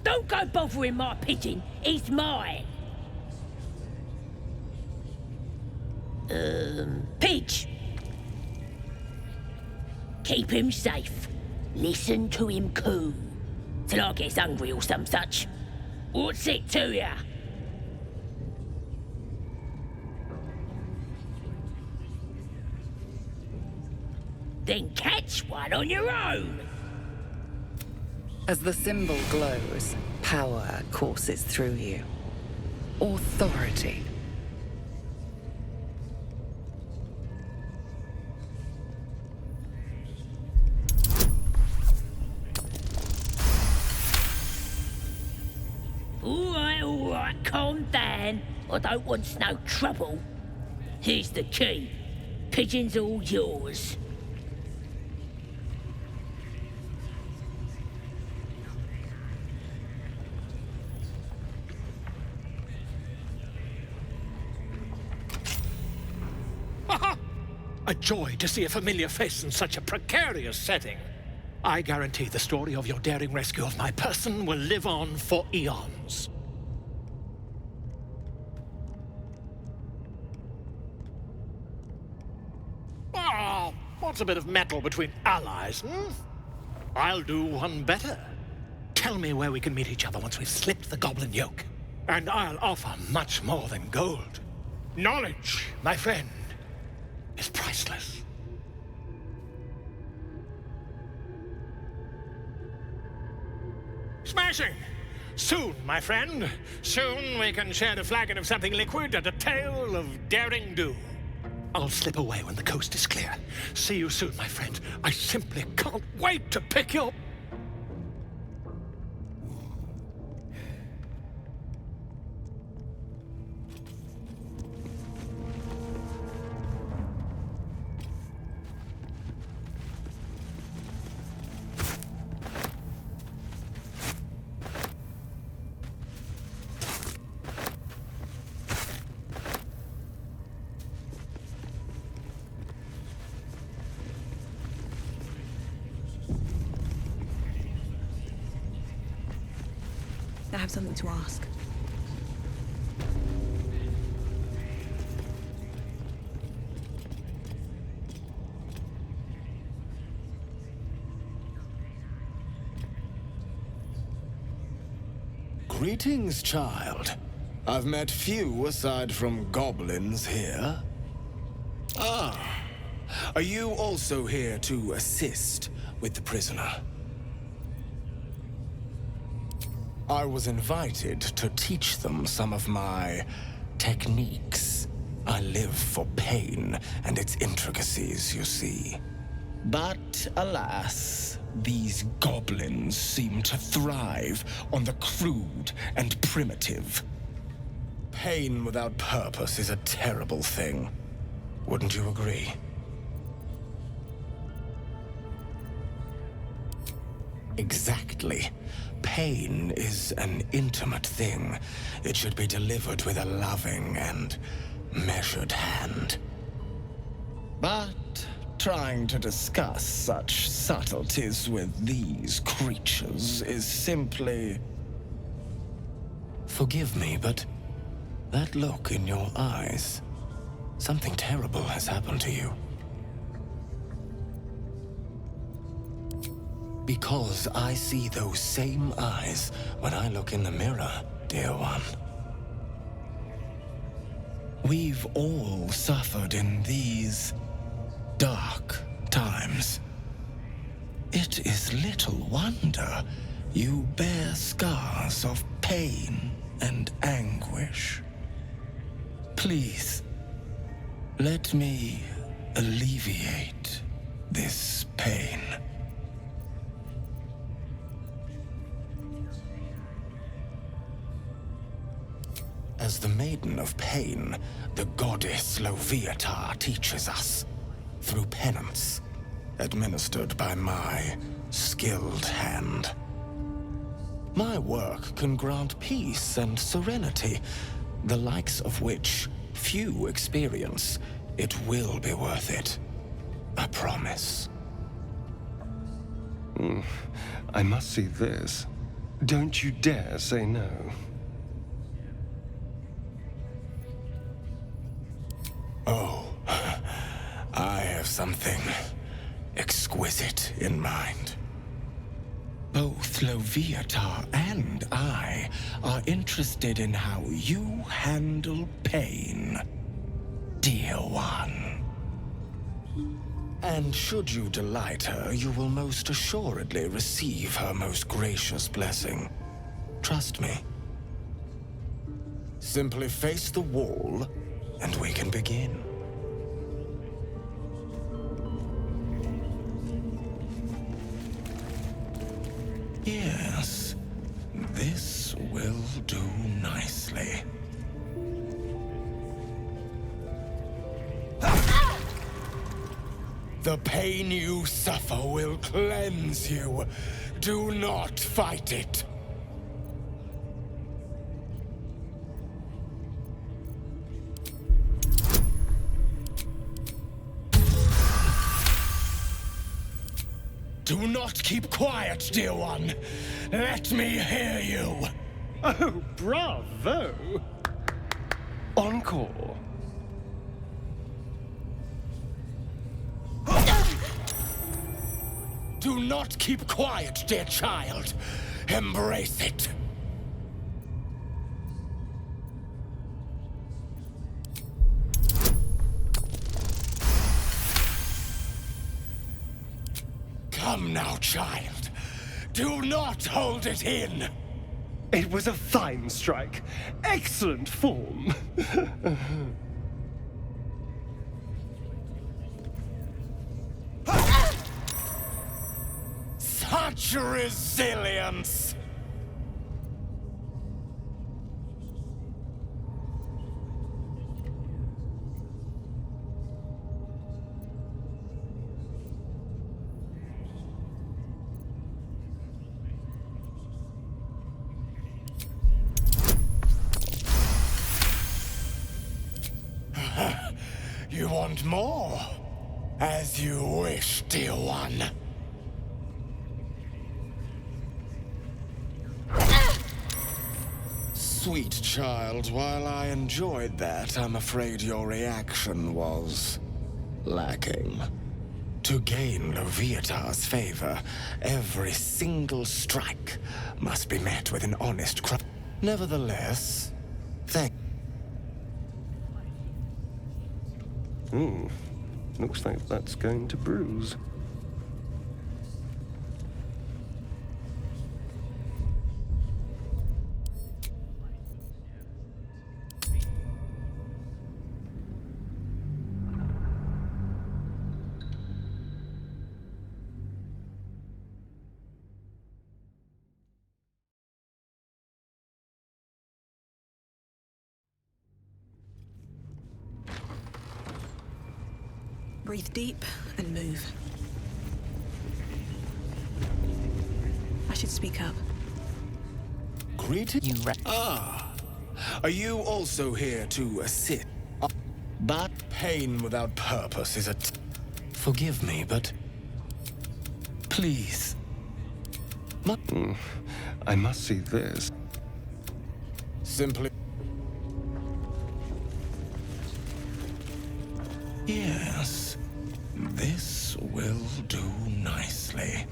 S1: Don't go bothering my pigeon. He's mine. Pidge. Keep him safe. Listen to him coo. Till I gets hungry or some such. What's it to ya? Then catch one on your own.
S7: As the symbol glows, power courses through you. Authority.
S1: All right, calm down. I don't want no trouble. Here's the key. Pigeon's all yours.
S16: A joy to see a familiar face in such a precarious setting. I guarantee the story of your daring rescue of my person will live on for eons. Ah, what's a bit of metal between allies, I'll do one better. Tell me where we can meet each other once we've slipped the goblin yoke. And I'll offer much more than gold. Knowledge, my friend, is priceless. Smashing! Soon, my friend. Soon we can share a flagon of something liquid and a tale of daring do. I'll slip away when the coast is clear. See you soon, my friend. I simply can't wait to pick you up.
S14: I have something to ask.
S6: Greetings, child. I've met few aside from goblins here. Ah, are you also here to assist with the prisoner? I was invited to teach them some of my techniques. I live for pain and its intricacies, you see. But alas, these goblins seem to thrive on the crude and primitive. Pain without purpose is a terrible thing. Wouldn't you agree? Exactly. Pain is an intimate thing. It should be delivered with a loving and measured hand. But trying to discuss such subtleties with these creatures is simply... Forgive me, but that look in your eyes, something terrible has happened to you. Because I see those same eyes when I look in the mirror, dear one. We've all suffered in these dark times. It is little wonder you bear scars of pain and anguish. Please, let me alleviate this pain. As the Maiden of Pain, the goddess Loviatar teaches us, through penance, administered by my skilled hand. My work can grant peace and serenity, the likes of which few experience. It will be worth it. I promise.
S15: I must see this. Don't you dare say no.
S6: Oh, I have something exquisite in mind. Both Loviatar and I are interested in how you handle pain, dear one. And should you delight her, you will most assuredly receive her most gracious blessing. Trust me. Simply face the wall, and we can begin. Yes, this will do nicely. The pain you suffer will cleanse you. Do not fight it. Do not keep quiet, dear one. Let me hear you.
S15: Oh, bravo! Encore.
S6: Do not keep quiet, dear child. Embrace it. Come now, child. Do not hold it in.
S15: It was a fine strike. Excellent form.
S6: Such resilience! You want more? As you wish, dear one. Sweet child, while I enjoyed that, I'm afraid your reaction was lacking. To gain Loviatar's favor, every single strike must be met with an honest cry. Nevertheless, thank...
S15: Looks like that's going to bruise.
S14: Breathe deep and move. I should speak up.
S6: Greeted you. Are you also here to assist? But pain without purpose is forgive me, but please.
S15: I must see this.
S6: Simply. Yes, this will do nicely.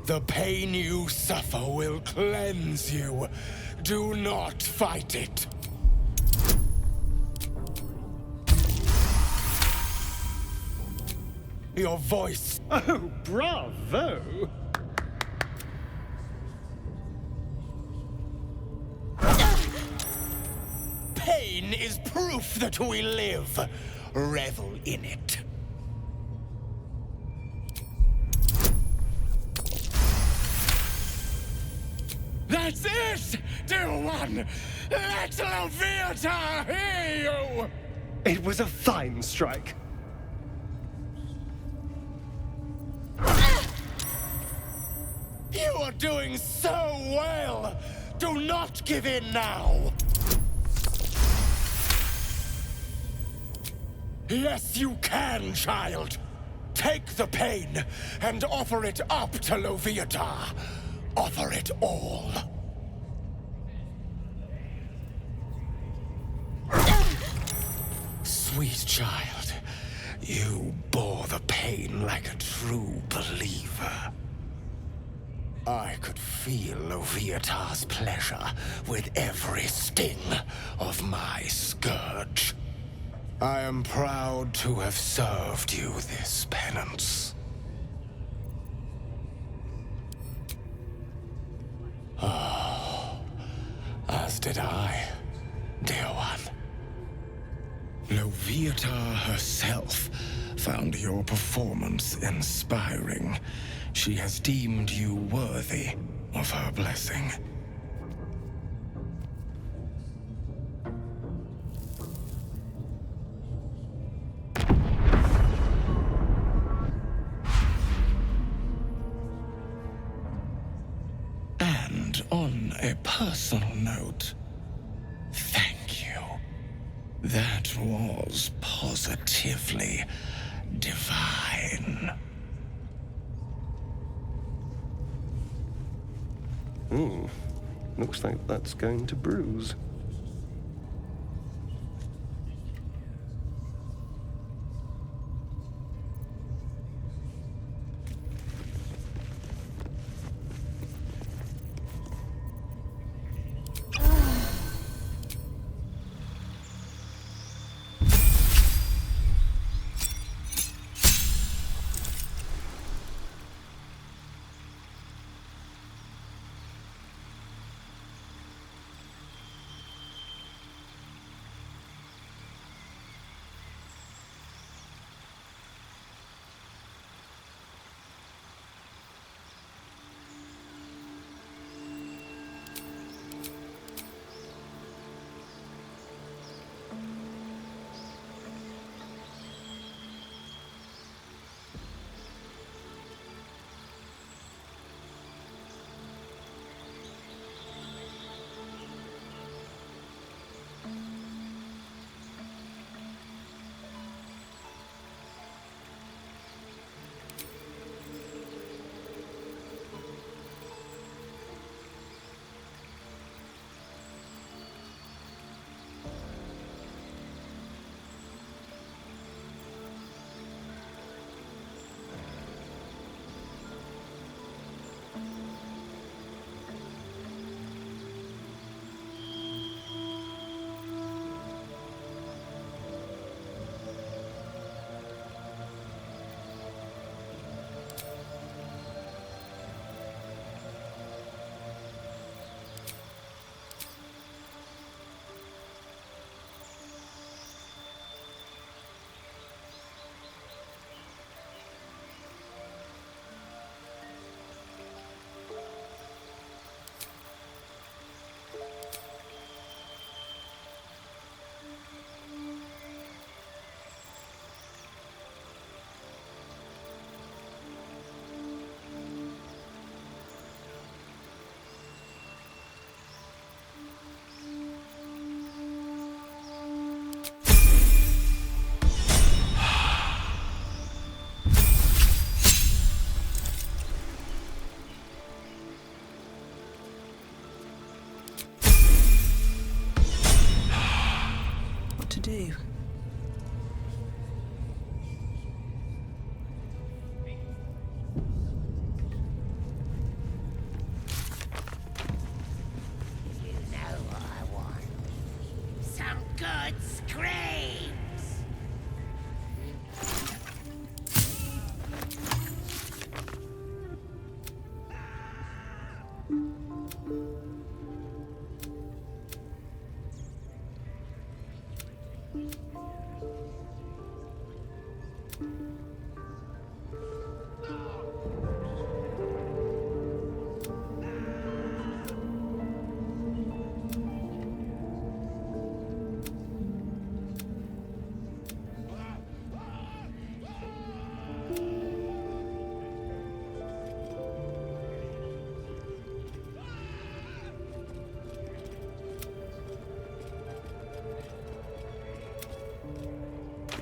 S6: The pain you suffer will cleanse you. Do not fight it. Your voice.
S15: Oh, bravo!
S6: Pain is proof that we live. Revel in it. That's it, dear one! Let Leviathan hear you!
S15: It was a fine strike.
S6: You are doing so well! Do not give in now! Yes, you can, child! Take the pain and offer it up to Leviathan. Offer it all. Sweet child, you bore the pain like a true believer. I could feel Leviathan's pleasure with every sting of my scourge. I am proud to have served you this penance. Oh, as did I, dear one. Leviathan herself found your performance inspiring. She has deemed you worthy of her blessing. And on a personal note, thank you. That was positively divine.
S15: Looks like that's going to bruise.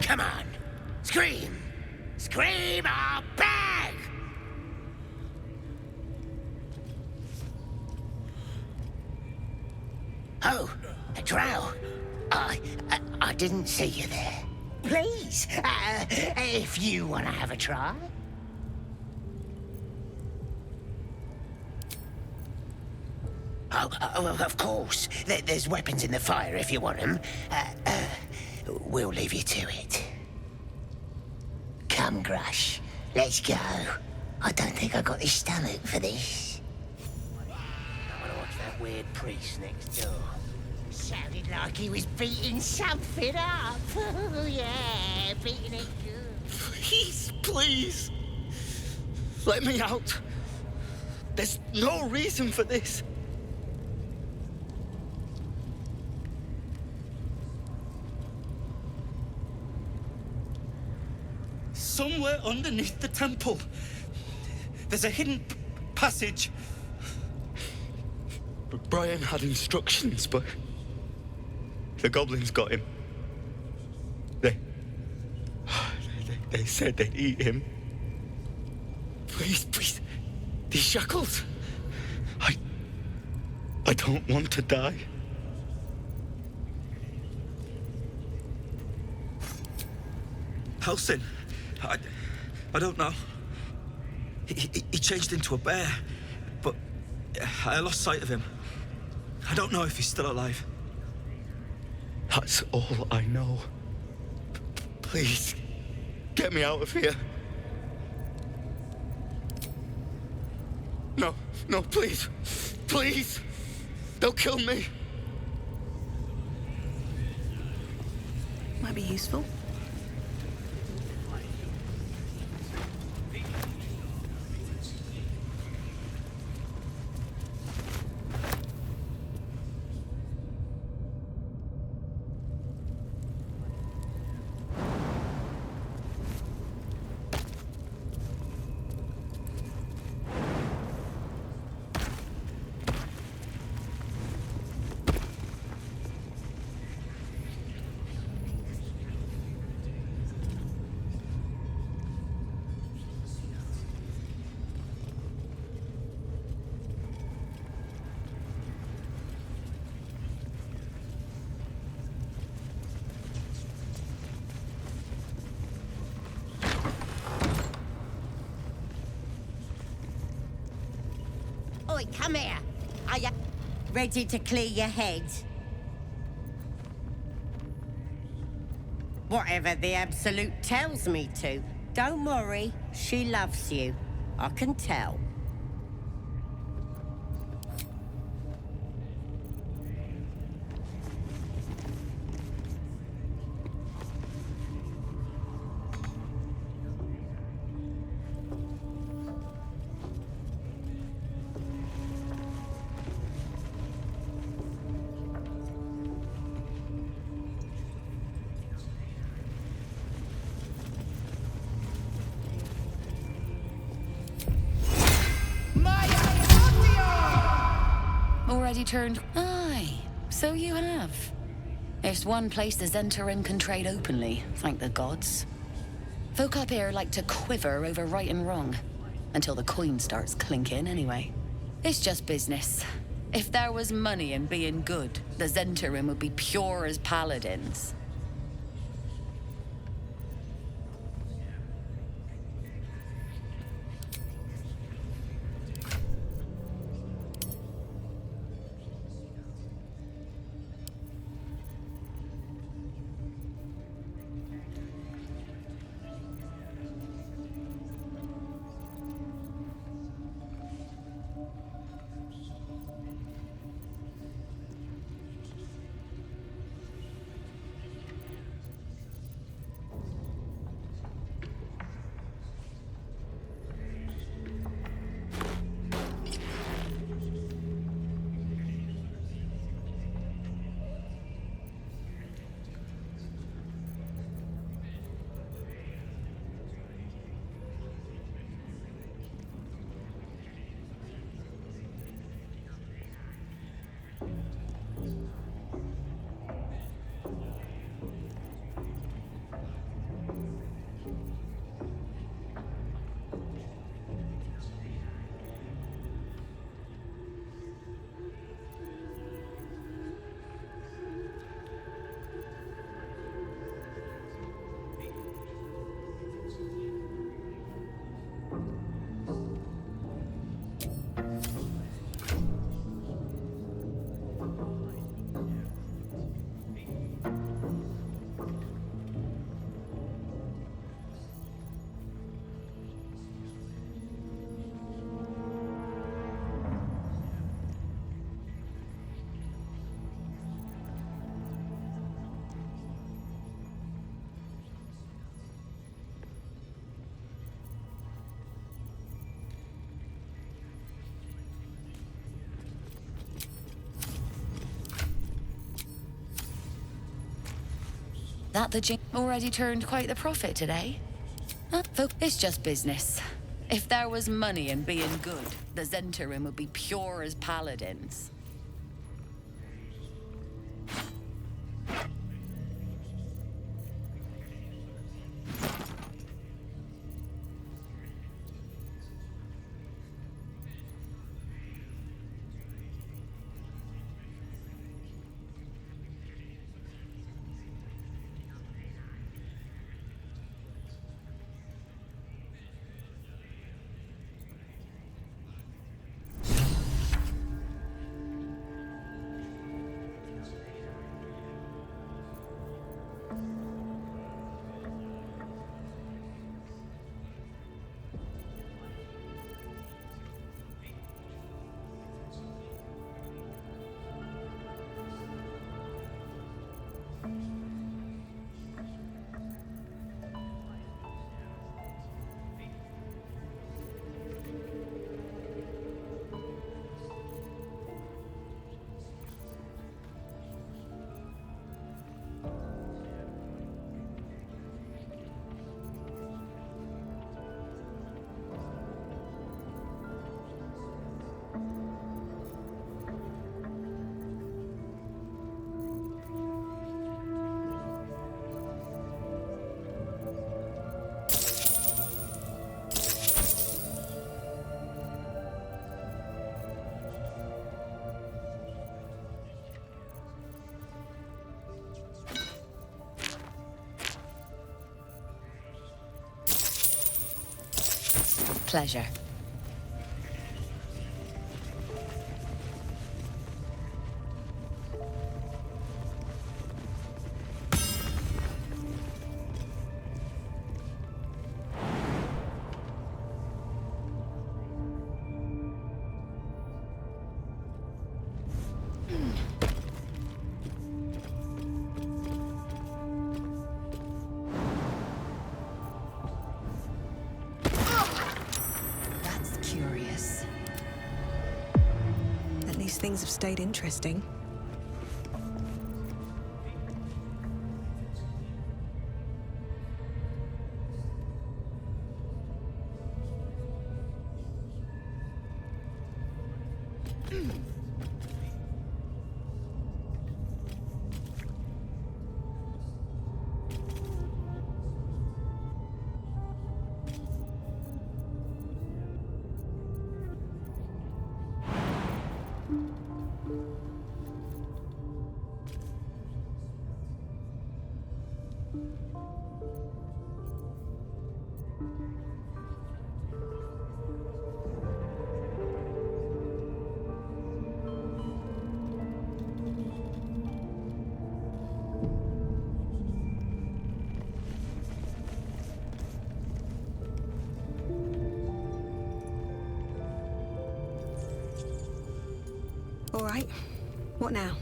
S22: Come on! Scream! Scream or beg! Oh, a Drow. I didn't see you there. Please, if you want to have a try. Oh, of course. There's weapons in the fire if you want them. We'll leave you to it. Come, Grush. Let's go. I don't think I got the stomach for this. I want to watch that weird priest next door. Sounded like he was beating something up. Yeah, beating it good.
S4: Please, please. Let me out. There's no reason for this. Somewhere underneath the temple, there's a hidden passage. Brian had instructions, but the goblins got him. They said they'd eat him. Please, these shackles. I don't want to die. Halsin. I don't know. He changed into a bear, but I lost sight of him. I don't know if he's still alive. That's all I know. Please, get me out of here. No, please. Please. Don't kill me.
S14: Might be useful.
S5: Oi, come here. Are you ready to clear your head? Whatever the Absolute tells me to. Don't worry, she loves you. I can tell.
S3: Already turned? Aye, so you have. There's one place the Zhentarim can trade openly, thank the gods. Folk up here like to quiver over right and wrong. Until the coin starts clinking, anyway. It's just business. If there was money in being good, the Zhentarim would be pure as paladins.
S12: That the jing already turned quite the profit today. It's just business. If there was money in being good, the Zentarim would be pure as paladins. Pleasure.
S14: Things have stayed interesting. All right. What now?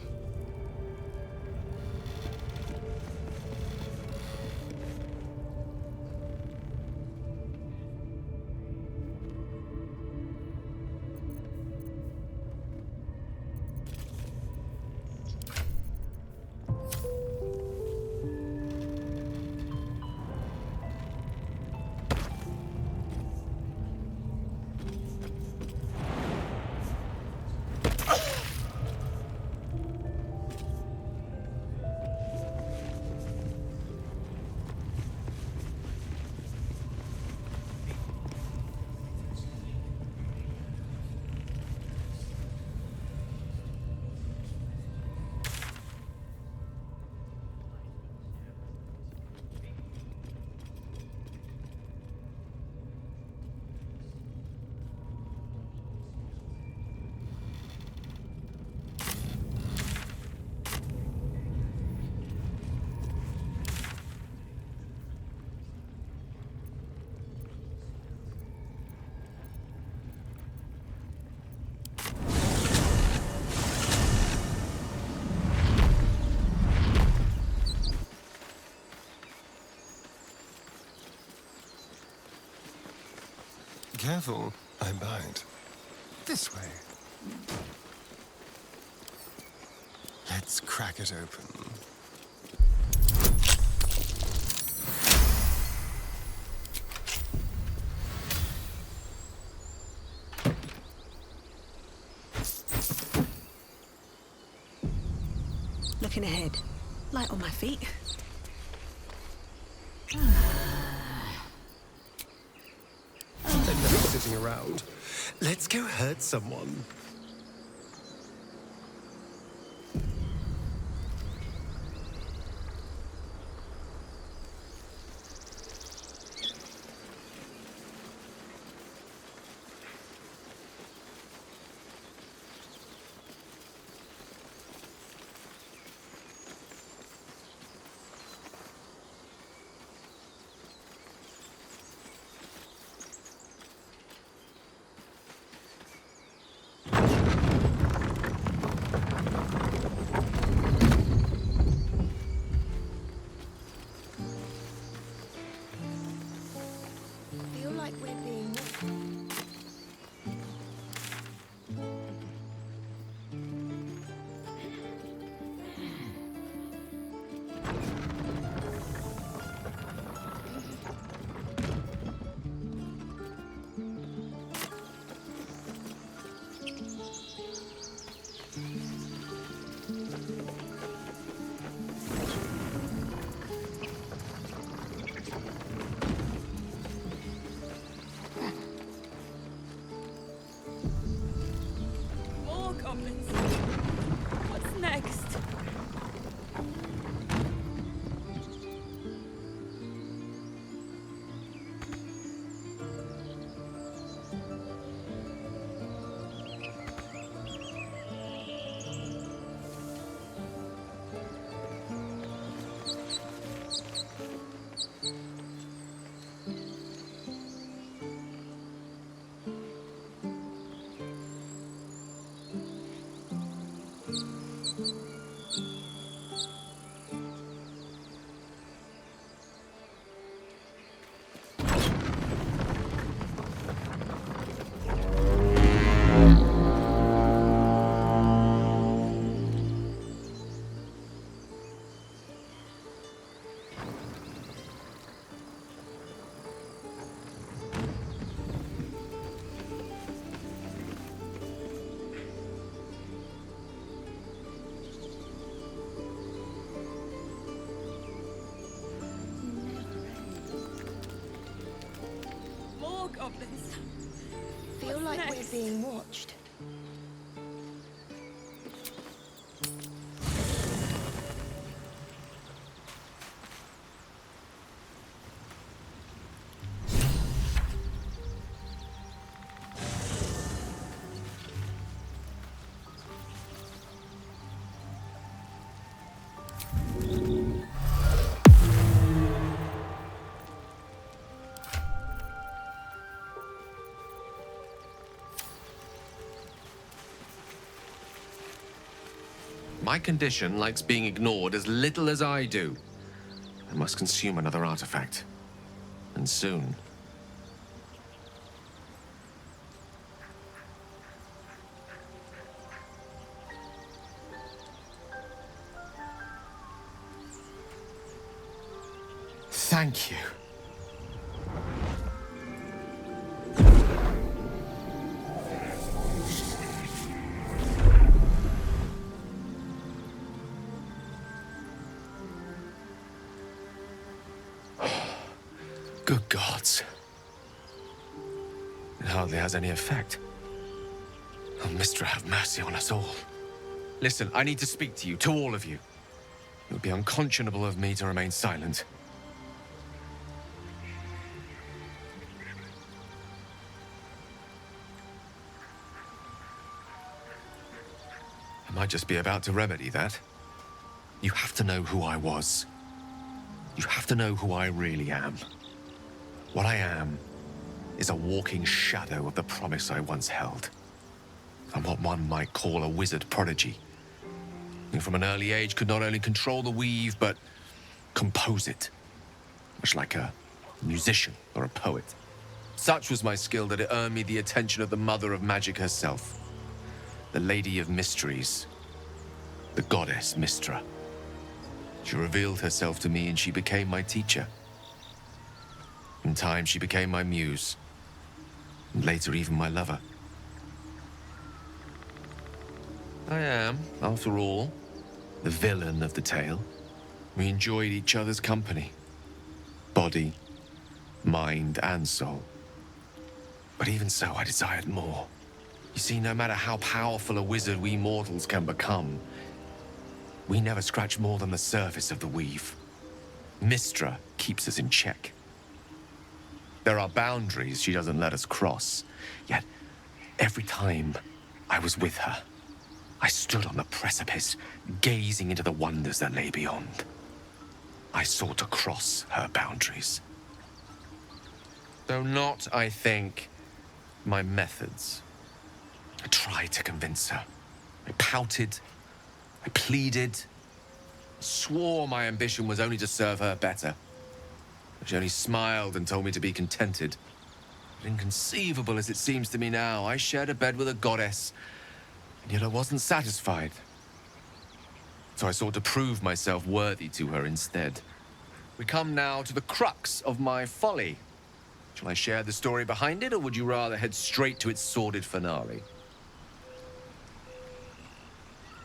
S15: Careful, I bite. This way. Let's crack it open.
S14: looking ahead, light on my feet.
S20: Enough sitting around. Let's go hurt someone.
S10: Feel like we're being...
S9: More goblins. What's next? More goblins.
S10: Feel
S9: What's
S10: like
S9: next?
S10: we're being watched.
S21: My condition likes being ignored as little as I do. I must consume another artifact. And soon. Thank you. Good gods. It hardly has any effect. Oh, Mistra, have mercy on us all. Listen, I need to speak to you, to all of you. It would be unconscionable of me to remain silent. I might just be about to remedy that. You have to know who I was. You have to know who I really am. What I am is a walking shadow of the promise I once held. I'm what one might call a wizard prodigy, who from an early age could not only control the weave, but compose it, much like a musician or a poet. Such was my skill that it earned me the attention of the mother of magic herself, the Lady of Mysteries, the goddess Mistra. She revealed herself to me and she became my teacher. In time, she became my muse, and later even my lover. I am, after all, the villain of the tale. We enjoyed each other's company. Body, mind, and soul. But even so, I desired more. You see, no matter how powerful a wizard we mortals can become, we never scratch more than the surface of the weave. Mystra keeps us in check. There are boundaries she doesn't let us cross, yet every time I was with her, I stood on the precipice, gazing into the wonders that lay beyond. I sought to cross her boundaries. Though not, I think, my methods. I tried to convince her. I pouted. I pleaded. Swore my ambition was only to serve her better. She only smiled and told me to be contented. But inconceivable as it seems to me now, I shared a bed with a goddess, and yet I wasn't satisfied. So I sought to prove myself worthy to her instead. We come now to the crux of my folly. Shall I share the story behind it, or would you rather head straight to its sordid finale?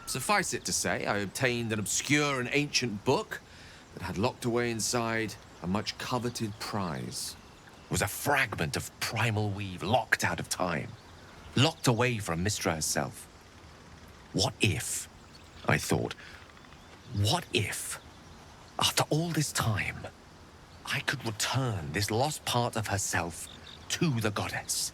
S21: Suffice it to say, I obtained an obscure and ancient book that had locked away inside a much coveted prize. It was a fragment of primal weave locked out of time, locked away from Mystra herself. What if, I thought, what if, after all this time, I could return this lost part of herself to the goddess?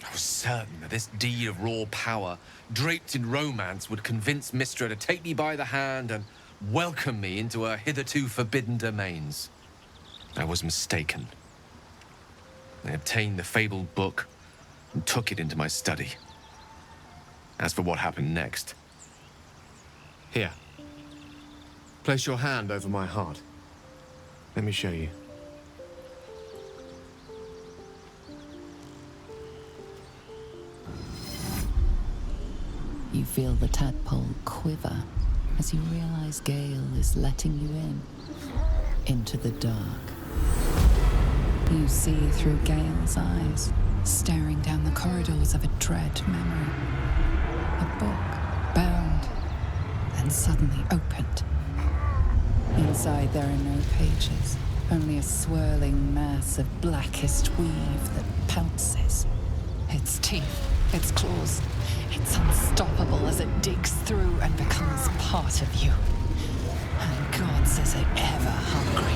S21: I was certain that this deed of raw power, draped in romance, would convince Mystra to take me by the hand and welcome me into her hitherto forbidden domains. I was mistaken. I obtained the fabled book and took it into my study. As for what happened next... Here. Place your hand over my heart. Let me show you.
S7: You feel the tadpole quiver as you realize Gale is letting you into the dark. You see through Gale's eyes, staring down the corridors of a dread memory. A book, bound, then suddenly opened. Inside there are no pages, only a swirling mass of blackest weave that pounces. Its teeth, its claws, it's unstoppable as it digs through and becomes part of you. And God says it ever hungry.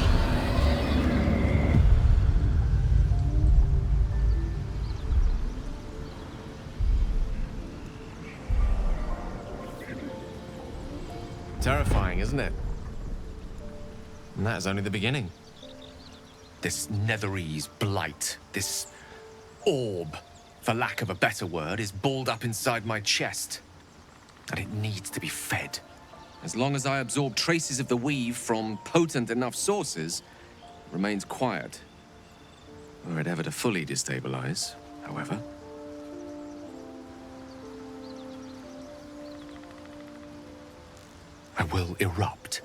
S21: Terrifying, isn't it? And that is only the beginning. This Netherese blight, this orb, for lack of a better word, is balled up inside my chest. And it needs to be fed. As long as I absorb traces of the weave from potent enough sources, it remains quiet. Were it ever to fully destabilize, however. I will erupt.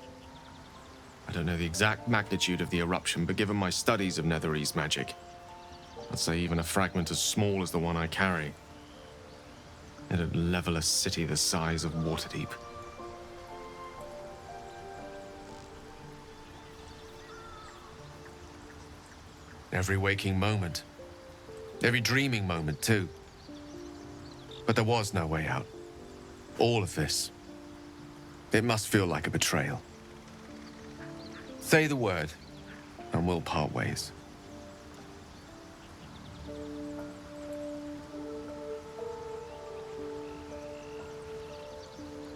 S21: I don't know the exact magnitude of the eruption, but given my studies of Netherese magic, I'd say even a fragment as small as the one I carry, it'd level a city the size of Waterdeep. Every waking moment. Every dreaming moment, too. But there was no way out. All of this. It must feel like a betrayal. Say the word, and we'll part ways.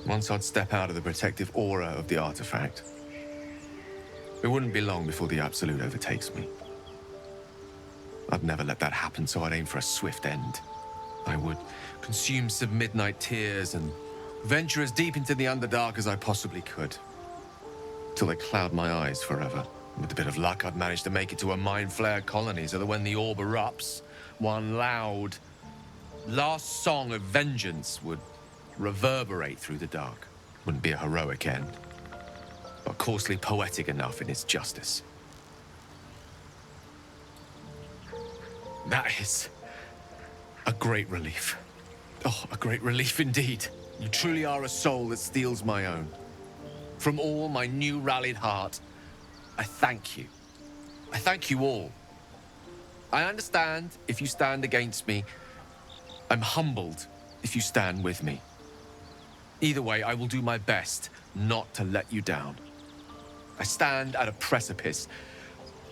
S21: Once I'd step out of the protective aura of the artifact, it wouldn't be long before the Absolute overtakes me. I'd never let that happen, so I'd aim for a swift end. I would consume some midnight tears and venture as deep into the Underdark as I possibly could, till they cloud my eyes forever. With a bit of luck, I'd manage to make it to a Mind Flayer colony, so that when the orb erupts, one loud, last song of vengeance would reverberate through the dark. Wouldn't be a heroic end, but coarsely poetic enough in its justice. That is a great relief. Oh, a great relief indeed. You truly are a soul that steals my own. From all my new rallied heart, I thank you. I thank you all. I understand if you stand against me. I'm humbled if you stand with me. Either way, I will do my best not to let you down. I stand at a precipice,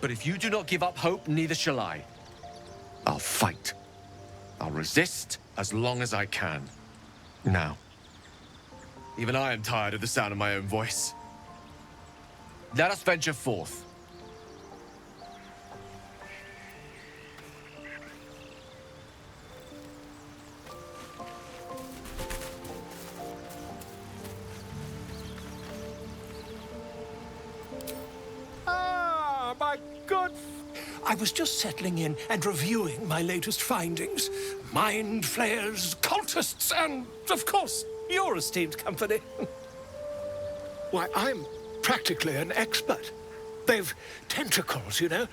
S21: but if you do not give up hope, neither shall I. I'll fight. I'll resist as long as I can. Now, even I am tired of the sound of my own voice. Let us venture forth.
S11: My good... I was just settling in and reviewing my latest findings. Mind flayers, cultists, and, of course, your esteemed company.
S16: Why, I'm practically an expert. They've tentacles, you know.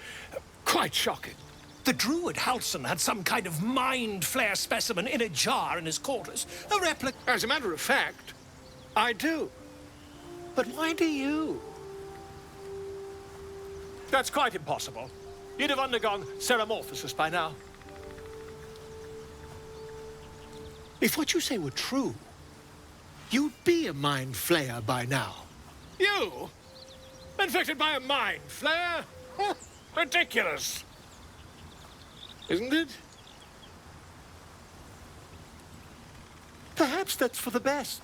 S16: Quite shocking.
S11: The druid Halson had some kind of mind flare specimen in a jar in his quarters. A replica...
S16: As a matter of fact, I do. But why do you? That's quite impossible. You'd have undergone ceramorphosis by now. If what you say were true, you'd be a mind flayer by now. You? Infected by a mind flayer? Ridiculous. Isn't it? Perhaps that's for the best.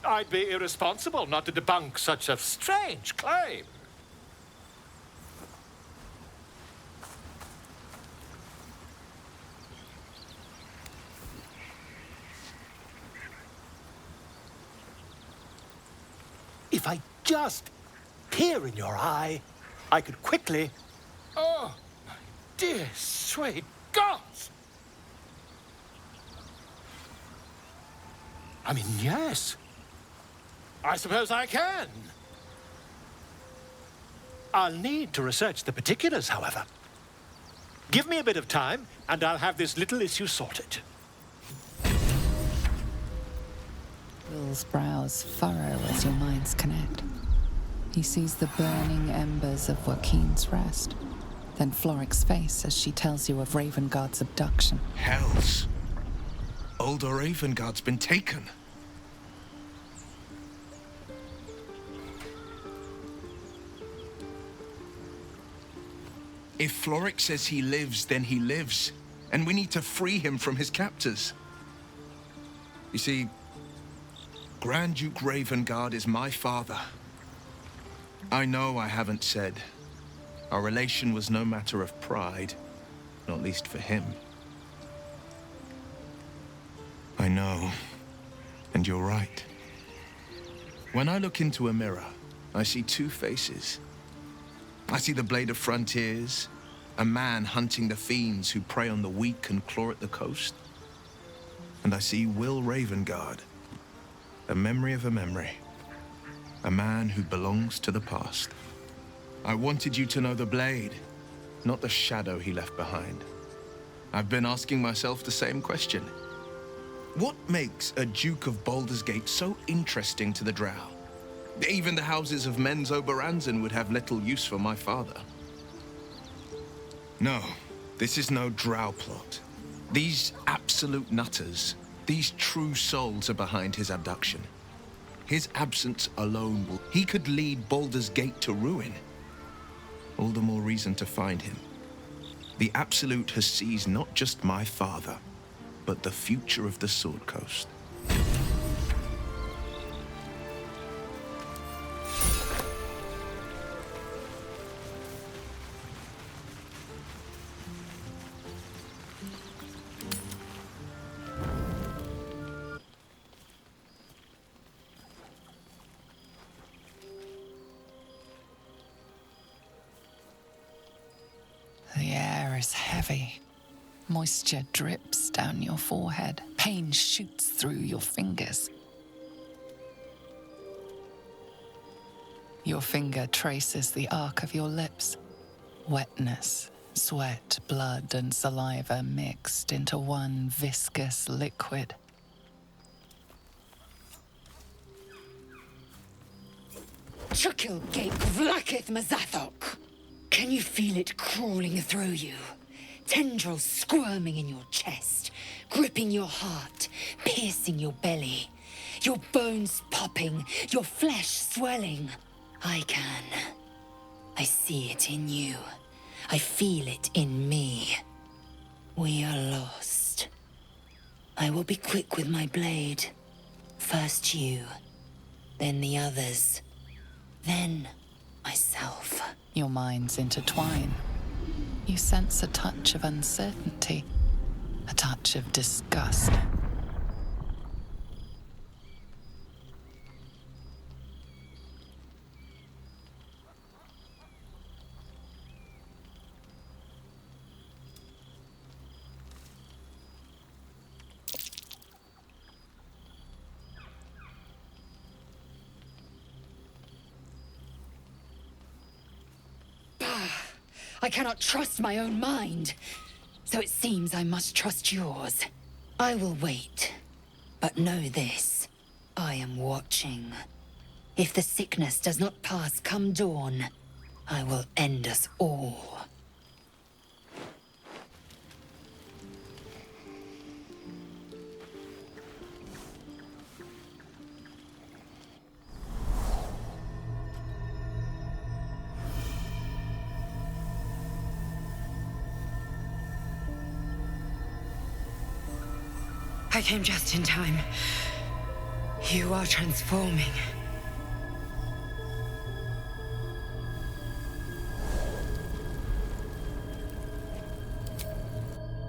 S16: I'd be irresponsible not to debunk such a strange claim. If I just peer in your eye, I could quickly... Oh, my dear sweet gods! I mean, yes. I suppose I can. I'll need to research the particulars, however. Give me a bit of time, and I'll have this little issue sorted.
S7: Will's brows furrow as your minds connect. He sees the burning embers of Joaquin's rest, then Floric's face as she tells you of Ravengard's abduction.
S2: Hells. Older Ravengard's been taken. If Floric says he lives, then he lives. And we need to free him from his captors. You see, Grand Duke Ravengard is my father. I know I haven't said. Our relation was no matter of pride, not least for him. I know, and you're right. When I look into a mirror, I see two faces. I see the Blade of Frontiers, a man hunting the fiends who prey on the weak and claw at the coast. And I see Will Ravengard, a memory of a memory. A man who belongs to the past. I wanted you to know the Blade, not the shadow he left behind. I've been asking myself the same question. What makes a Duke of Baldur's Gate so interesting to the Drow? Even the houses of Men's Oberanzen would have little use for my father. No, this is no Drow plot. These absolute nutters, these true souls are behind his abduction. His absence alone will... He could lead Baldur's Gate to ruin. All the more reason to find him. The Absolute has seized not just my father, but the future of the Sword Coast.
S7: The air is heavy. Moisture drips down your forehead. Pain shoots through your fingers. Your finger traces the arc of your lips. Wetness, sweat, blood, and saliva mixed into one viscous liquid.
S17: Chukil Gate Vlakith Mazathok. Can you feel it crawling through you? Tendrils squirming in your chest, gripping your heart, piercing your belly. Your bones popping, your flesh swelling. I can. I see it in you. I feel it in me. We are lost. I will be quick with my blade. First you, then the others, then myself.
S7: Your minds intertwine. You sense a touch of uncertainty, a touch of disgust.
S17: I cannot trust my own mind. So it seems I must trust yours. I will wait. But know this. I am watching. If the sickness does not pass come dawn, I will end us all. I came just in time. You are transforming.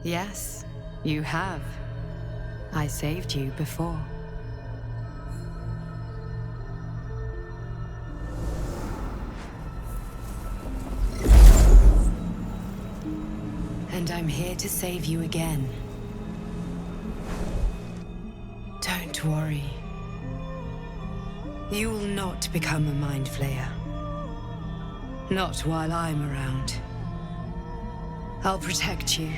S18: Yes, you have. I saved you before. And I'm here to save you again. Don't worry. You will not become a Mind Flayer. Not while I'm around. I'll protect you.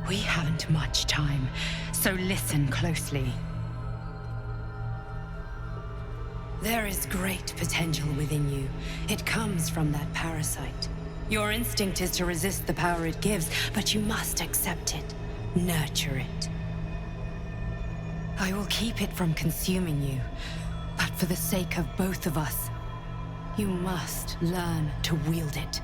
S18: We haven't much time, so listen closely. There is great potential within you. It comes from that parasite. Your instinct is to resist the power it gives, but you must accept it, nurture it. I will keep it from consuming you, but for the sake of both of us, you must learn to wield it.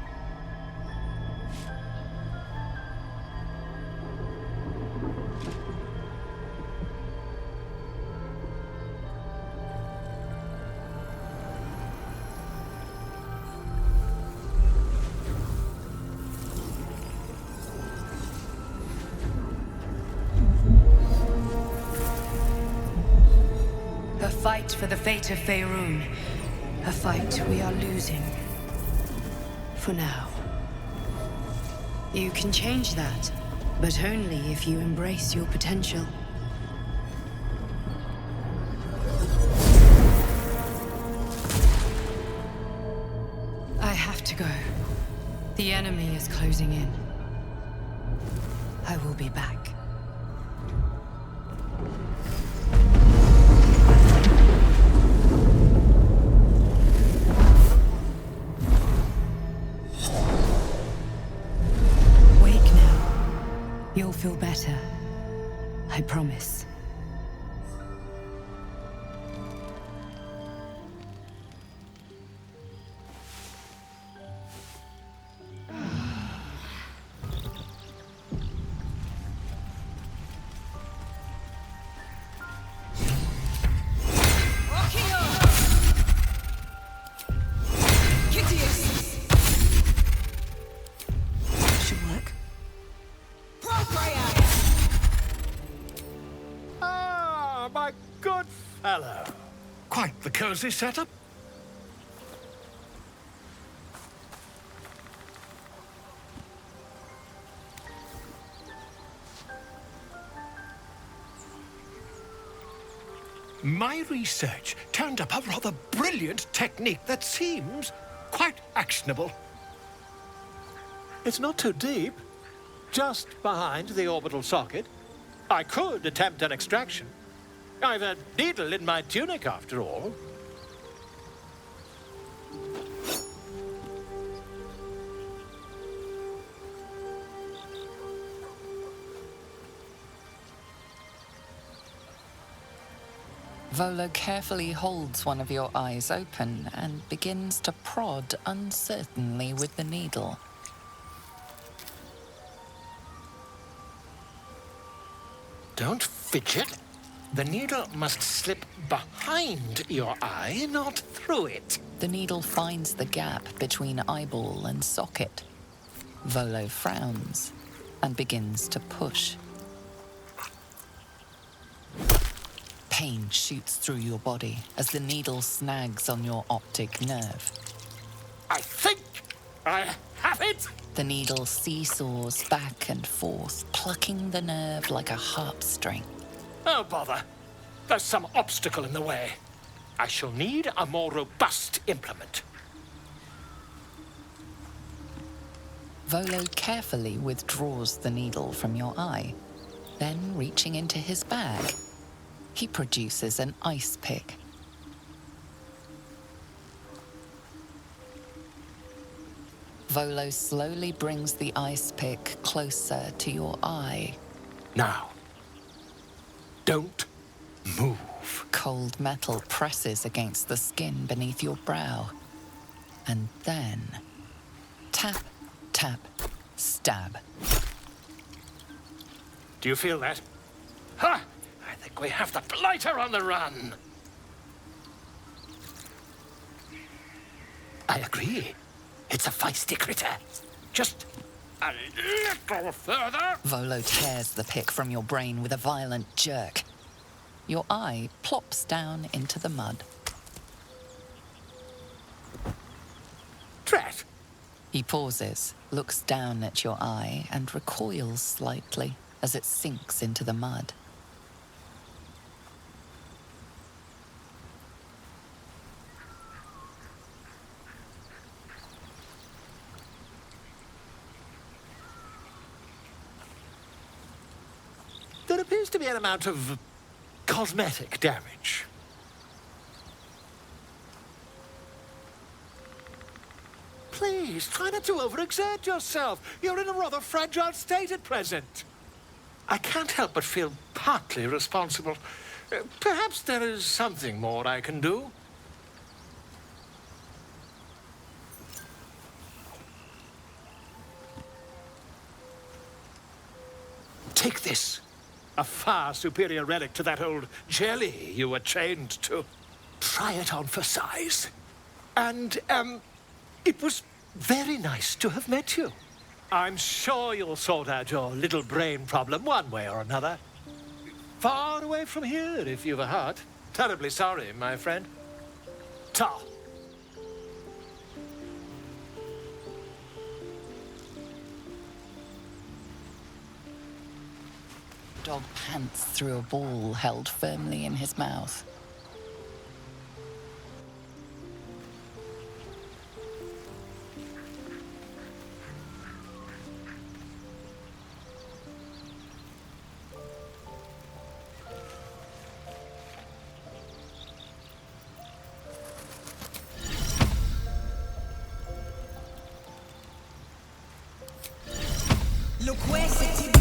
S18: Fight for the fate of Faerun. A fight we are losing. For now. You can change that, but only if you embrace your potential. I have to go. The enemy is closing in. I will be back. You'll feel better. I promise.
S16: My good fellow. Quite the cozy setup. My research turned up a rather brilliant technique that seems quite actionable. It's not too deep. Just behind the orbital socket. I could attempt an extraction. I've a needle in my tunic, after all.
S7: Volo carefully holds one of your eyes open and begins to prod uncertainly with the needle.
S16: Don't fidget. The needle must slip behind your eye, not through it.
S7: The needle finds the gap between eyeball and socket. Volo frowns and begins to push. Pain shoots through your body as the needle snags on your optic nerve.
S16: I think I have it!
S7: The needle seesaws back and forth, plucking the nerve like a harp string.
S16: Oh, bother. There's some obstacle in the way. I shall need a more robust implement.
S7: Volo carefully withdraws the needle from your eye. Then, reaching into his bag, he produces an ice pick. Volo slowly brings the ice pick closer to your eye.
S16: Now, don't move.
S7: Cold metal presses against the skin beneath your brow. And then, tap, tap, stab.
S16: Do you feel that? Ha! I think we have the blighter on the run. I agree. It's a feisty critter. Just a little further.
S7: Volo tears the pick from your brain with a violent jerk. Your eye plops down into the mud.
S16: Drat!
S7: He pauses, looks down at your eye, and recoils slightly as it sinks into the mud.
S16: There appears to be an amount of cosmetic damage. Please, try not to overexert yourself. You're in a rather fragile state at present. I can't help but feel partly responsible. Perhaps there is something more I can do. Take this. A far superior relic to that old jelly you were chained to. Try it on for size. And, it was very nice to have met you. I'm sure you'll sort out your little brain problem one way or another. Far away from here, if you've a heart. Terribly sorry, my friend. Ta.
S7: Dog pants through a ball held firmly in his mouth.
S13: Look where c'est.